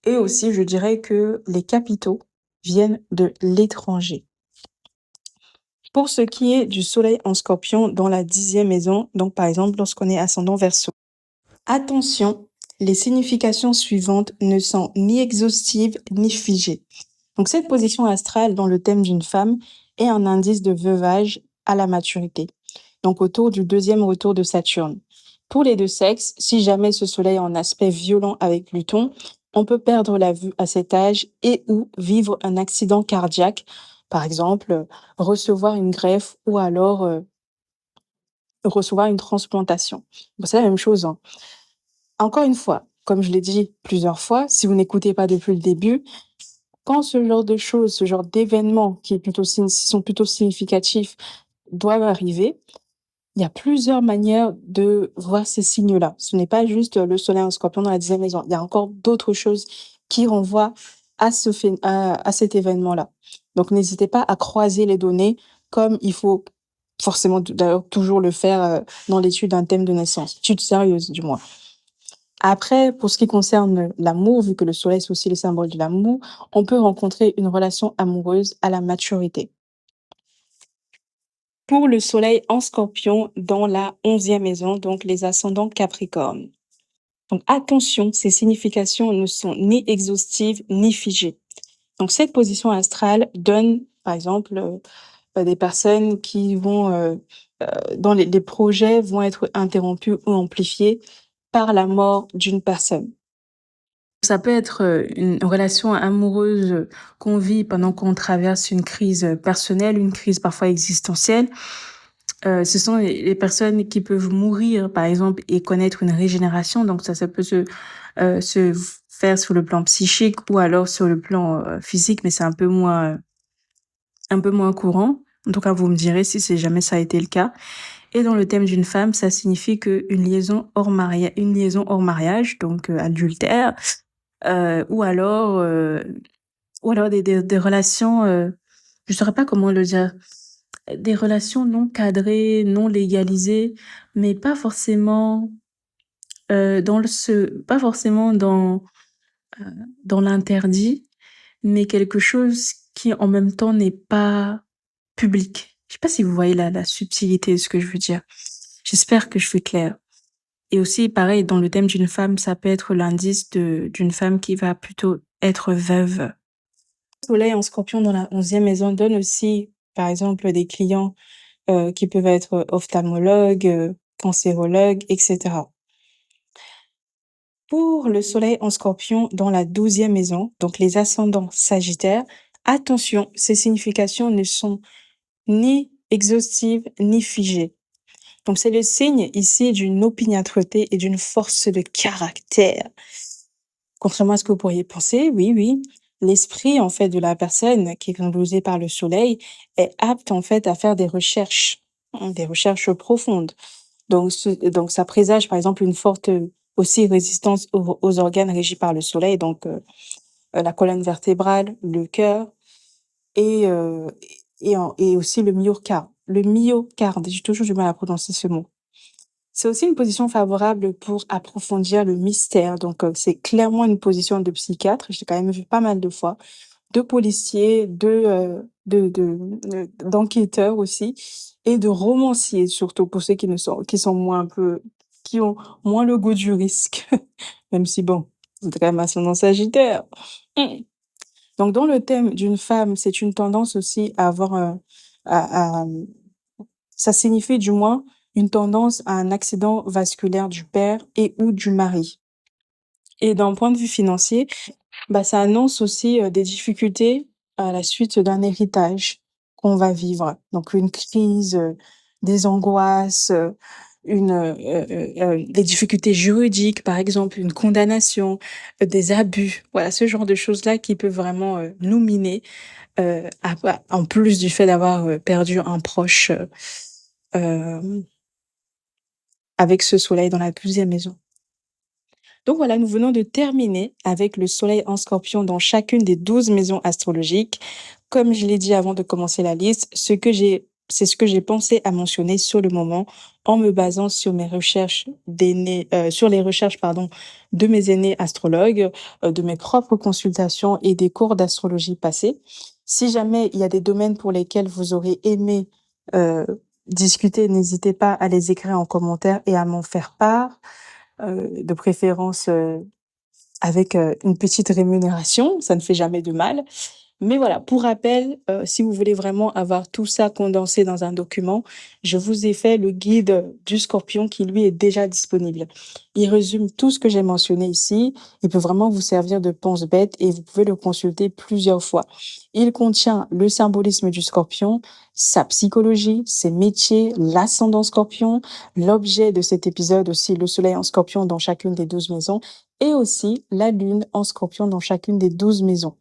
Et aussi, je dirais que les capitaux viennent de l'étranger. Pour ce qui est du soleil en scorpion dans la 10e maison, donc par exemple lorsqu'on est ascendant verseau. Attention, les significations suivantes ne sont ni exhaustives ni figées. Donc cette position astrale dans le thème d'une femme est un indice de veuvage à la maturité, donc autour du 2e retour de Saturne. Pour les deux sexes, si jamais ce soleil est en aspect violent avec Pluton, on peut perdre la vue à cet âge et ou vivre un accident cardiaque, par exemple recevoir une greffe ou alors recevoir une transplantation. Bon, c'est la même chose, hein. Encore une fois, comme je l'ai dit plusieurs fois, si vous n'écoutez pas depuis le début, quand ce genre de choses, ce genre d'événements sont plutôt significatifs doivent arriver, il y a plusieurs manières de voir ces signes-là. Ce n'est pas juste le soleil en scorpion dans la 10e maison. Il y a encore d'autres choses qui renvoient à cet événement-là. Donc, n'hésitez pas à croiser les données comme il faut forcément d'ailleurs toujours le faire dans l'étude d'un thème de naissance. Étude sérieuse, du moins. Après, pour ce qui concerne l'amour, vu que le soleil c'est aussi le symbole de l'amour, on peut rencontrer une relation amoureuse à la maturité. Pour le soleil en scorpion dans la 11e maison, donc les ascendants capricorne. Donc attention, ces significations ne sont ni exhaustives ni figées. Donc cette position astrale donne, par exemple, des personnes qui vont, dont les projets vont être interrompus ou amplifiés par la mort d'une personne. Ça peut être une relation amoureuse qu'on vit pendant qu'on traverse une crise personnelle, une crise parfois existentielle. Ce sont les personnes qui peuvent mourir, par exemple, et connaître une régénération. Donc ça peut se faire sur le plan psychique ou alors sur le plan physique, mais c'est un peu moins courant. En tout cas, vous me direz si jamais ça a été le cas. Et dans le thème d'une femme, ça signifie qu'une liaison hors mariage, donc adultère, ou alors des relations, je saurais pas comment le dire, des relations non cadrées, non légalisées, mais pas forcément pas forcément dans l'interdit, mais quelque chose qui en même temps n'est pas public. Je sais pas si vous voyez la subtilité de ce que je veux dire. J'espère que je suis claire. Et aussi, pareil, dans le thème d'une femme, ça peut être l'indice d'une femme qui va plutôt être veuve. Soleil en scorpion dans la 11e maison donne aussi, par exemple, des clients qui peuvent être ophtalmologues, cancérologues, etc. Pour le soleil en scorpion dans la 12e maison, donc les ascendants sagittaires, attention, ces significations ne sont ni exhaustives ni figées. Donc c'est le signe ici d'une opiniâtreté et d'une force de caractère. Contrairement à ce que vous pourriez penser, oui, l'esprit en fait de la personne qui est composé par le soleil est apte en fait à faire des recherches profondes. Donc ça présage par exemple une forte aussi résistance aux organes régis par le soleil, donc la colonne vertébrale, le cœur et et aussi le myocarde. Le myocarde, j'ai toujours du mal à prononcer ce mot. C'est aussi une position favorable pour approfondir le mystère. Donc, c'est clairement une position de psychiatre. J'ai quand même vu pas mal de fois, de policiers, d'enquêteurs aussi, et de romanciers, surtout pour ceux qui sont moins un peu, qui ont moins le goût du risque. Même si bon, c'est quand même ascendant Sagittaire. Mm. Donc, dans le thème d'une femme, c'est une tendance aussi à avoir, ça signifie du moins une tendance à un accident vasculaire du père et ou du mari. Et d'un point de vue financier, bah, ça annonce aussi des difficultés à la suite d'un héritage qu'on va vivre. Donc une crise, des angoisses, des difficultés juridiques, par exemple, une condamnation, des abus. Voilà, ce genre de choses-là qui peut vraiment nous miner, en plus du fait d'avoir perdu un proche euh, avec ce soleil dans la 12e maison. Donc voilà, nous venons de terminer avec le soleil en scorpion dans chacune des 12 maisons astrologiques. Comme je l'ai dit avant de commencer la liste, c'est ce que j'ai pensé à mentionner sur le moment en me basant sur mes recherches sur les recherches, pardon, de mes aînés astrologues, de mes propres consultations et des cours d'astrologie passés. Si jamais il y a des domaines pour lesquels vous aurez aimé euh, discuter, n'hésitez pas à les écrire en commentaire et à m'en faire part, de préférence avec une petite rémunération, ça ne fait jamais de mal. Mais voilà, pour rappel, si vous voulez vraiment avoir tout ça condensé dans un document, je vous ai fait le guide du Scorpion qui lui est déjà disponible. Il résume tout ce que j'ai mentionné ici. Il peut vraiment vous servir de pense-bête et vous pouvez le consulter plusieurs fois. Il contient le symbolisme du Scorpion, sa psychologie, ses métiers, l'ascendant Scorpion, l'objet de cet épisode aussi, le soleil en Scorpion dans chacune des 12 maisons et aussi la lune en Scorpion dans chacune des 12 maisons.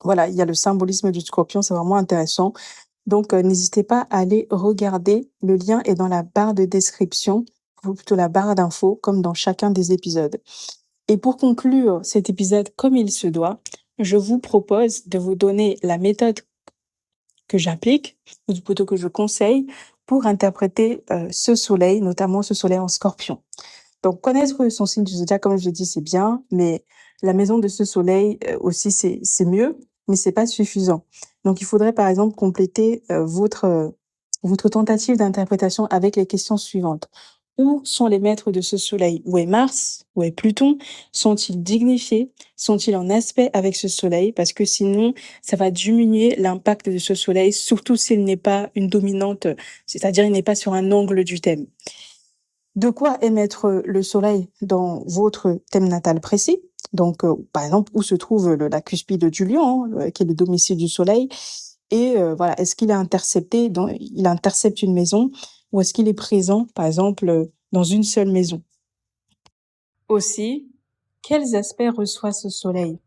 Voilà, il y a le symbolisme du Scorpion, c'est vraiment intéressant. Donc, n'hésitez pas à aller regarder. Le lien est dans la barre de description, ou plutôt la barre d'infos, comme dans chacun des épisodes. Et pour conclure cet épisode comme il se doit, je vous propose de vous donner la méthode que j'applique, ou plutôt que je conseille, pour interpréter ce soleil, notamment ce soleil en Scorpion. Donc, connaître son signe du zodiaque, comme je l'ai dit, c'est bien, mais la maison de ce soleil aussi, c'est mieux, mais c'est pas suffisant. Donc, il faudrait, par exemple, compléter votre tentative d'interprétation avec les questions suivantes. Où sont les maîtres de ce soleil? Où est Mars? Où est Pluton? Sont-ils dignifiés? Sont-ils en aspect avec ce soleil? Parce que sinon, ça va diminuer l'impact de ce soleil, surtout s'il n'est pas une dominante, c'est-à-dire il n'est pas sur un angle du thème. De quoi émettre le soleil dans votre thème natal précis. Donc, par exemple, où se trouve la cuspide du lion, qui est le domicile du soleil. Et voilà, est-ce qu'il est intercepté, il intercepte une maison ou est-ce qu'il est présent, par exemple, dans une seule maison. Aussi, quels aspects reçoit ce soleil?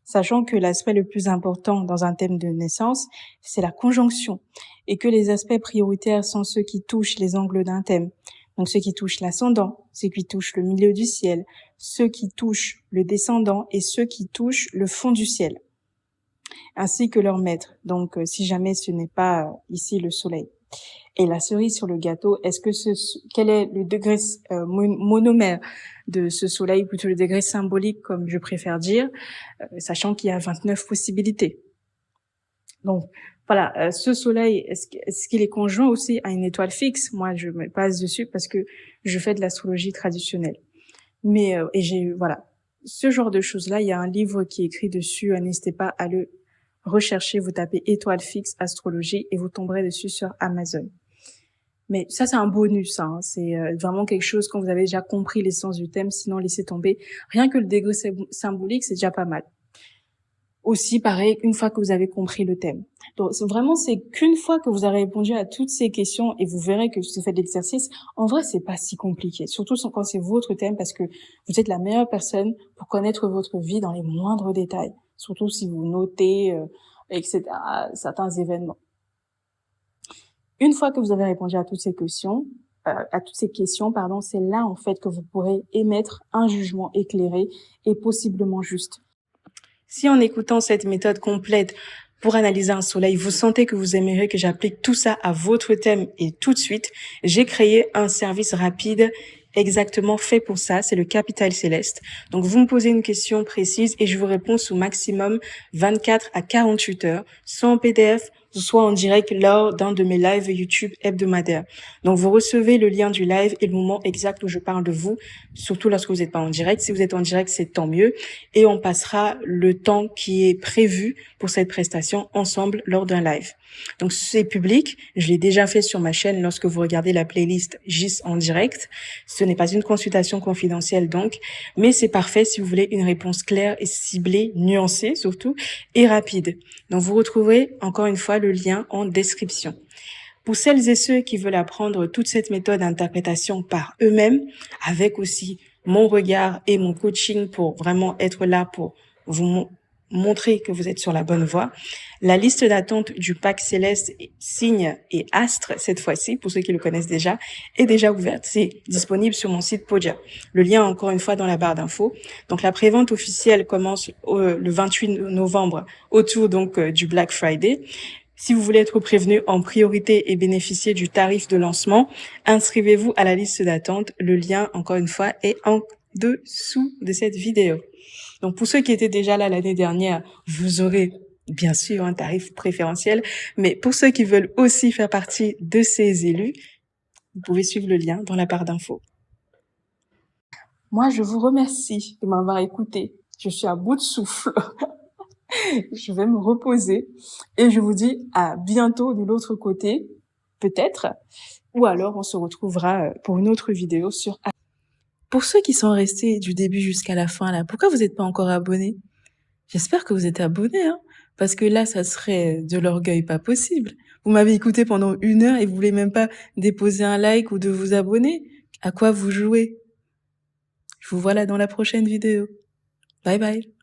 Sachant que l'aspect le plus important dans un thème de naissance, c'est la conjonction, et que les aspects prioritaires sont ceux qui touchent les angles d'un thème. Donc ceux qui touchent l'ascendant, ceux qui touchent le milieu du ciel, ceux qui touchent le descendant et ceux qui touchent le fond du ciel, ainsi que leur maître. Donc si jamais ce n'est pas ici le soleil. Et la cerise sur le gâteau, quel est le degré monomère de ce soleil, plutôt le degré symbolique comme je préfère dire, sachant qu'il y a 29 possibilités. Donc voilà, ce soleil, est-ce qu'il est conjoint aussi à une étoile fixe? Moi, je me base dessus parce que je fais de l'astrologie traditionnelle. Mais voilà, ce genre de choses-là, il y a un livre qui est écrit dessus. N'hésitez pas à le rechercher. Vous tapez étoile fixe astrologie et vous tomberez dessus sur Amazon. Mais ça, c'est un bonus, hein. C'est vraiment quelque chose quand vous avez déjà compris l'essence du thème. Sinon, laissez tomber. Rien que le degré symbolique, c'est déjà pas mal. Aussi, pareil, une fois que vous avez compris le thème. Donc, c'est qu'une fois que vous avez répondu à toutes ces questions et vous verrez que vous faites l'exercice, en vrai, c'est pas si compliqué. Surtout quand c'est votre thème parce que vous êtes la meilleure personne pour connaître votre vie dans les moindres détails. Surtout si vous notez, etc., certains événements. Une fois que vous avez répondu à toutes ces questions, c'est là en fait que vous pourrez émettre un jugement éclairé et possiblement juste. Si en écoutant cette méthode complète pour analyser un soleil, vous sentez que vous aimeriez que j'applique tout ça à votre thème et tout de suite, j'ai créé un service rapide exactement fait pour ça, c'est le Capital Céleste. Donc vous me posez une question précise et je vous réponds sous maximum 24 à 48 heures, soit en PDF, soit en direct lors d'un de mes lives YouTube hebdomadaires. Donc vous recevez le lien du live et le moment exact où je parle de vous, surtout lorsque vous n'êtes pas en direct. Si vous êtes en direct, c'est tant mieux. Et on passera le temps qui est prévu pour cette prestation ensemble lors d'un live. Donc c'est public, je l'ai déjà fait sur ma chaîne lorsque vous regardez la playlist GIS en direct. Ce n'est pas une consultation confidentielle donc, mais c'est parfait si vous voulez une réponse claire et ciblée, nuancée surtout, et rapide. Donc vous retrouverez encore une fois le lien en description. Pour celles et ceux qui veulent apprendre toute cette méthode d'interprétation par eux-mêmes, avec aussi mon regard et mon coaching pour vraiment être là pour vous montrer que vous êtes sur la bonne voie, la liste d'attente du pack Céleste, Signe et Astre, cette fois-ci, pour ceux qui le connaissent déjà, est déjà ouverte. C'est disponible sur mon site Podia. Le lien, encore une fois, dans la barre d'infos. Donc, la prévente officielle commence le 28 novembre, autour donc du Black Friday. Si vous voulez être prévenu en priorité et bénéficier du tarif de lancement, inscrivez-vous à la liste d'attente. Le lien, encore une fois, est en dessous de cette vidéo. Donc, pour ceux qui étaient déjà là l'année dernière, vous aurez bien sûr un tarif préférentiel, mais pour ceux qui veulent aussi faire partie de ces élus, vous pouvez suivre le lien dans la barre d'infos. Moi, je vous remercie de m'avoir écouté. Je suis à bout de souffle. Je vais me reposer et je vous dis à bientôt de l'autre côté, peut-être, ou alors on se retrouvera pour une autre vidéo sur... Pour ceux qui sont restés du début jusqu'à la fin, là, pourquoi vous n'êtes pas encore abonnés? J'espère que vous êtes abonnés, hein, parce que là, ça serait de l'orgueil pas possible. Vous m'avez écouté pendant 1 heure et vous voulez même pas déposer un like ou de vous abonner. À quoi vous jouez? Je vous vois là dans la prochaine vidéo. Bye bye.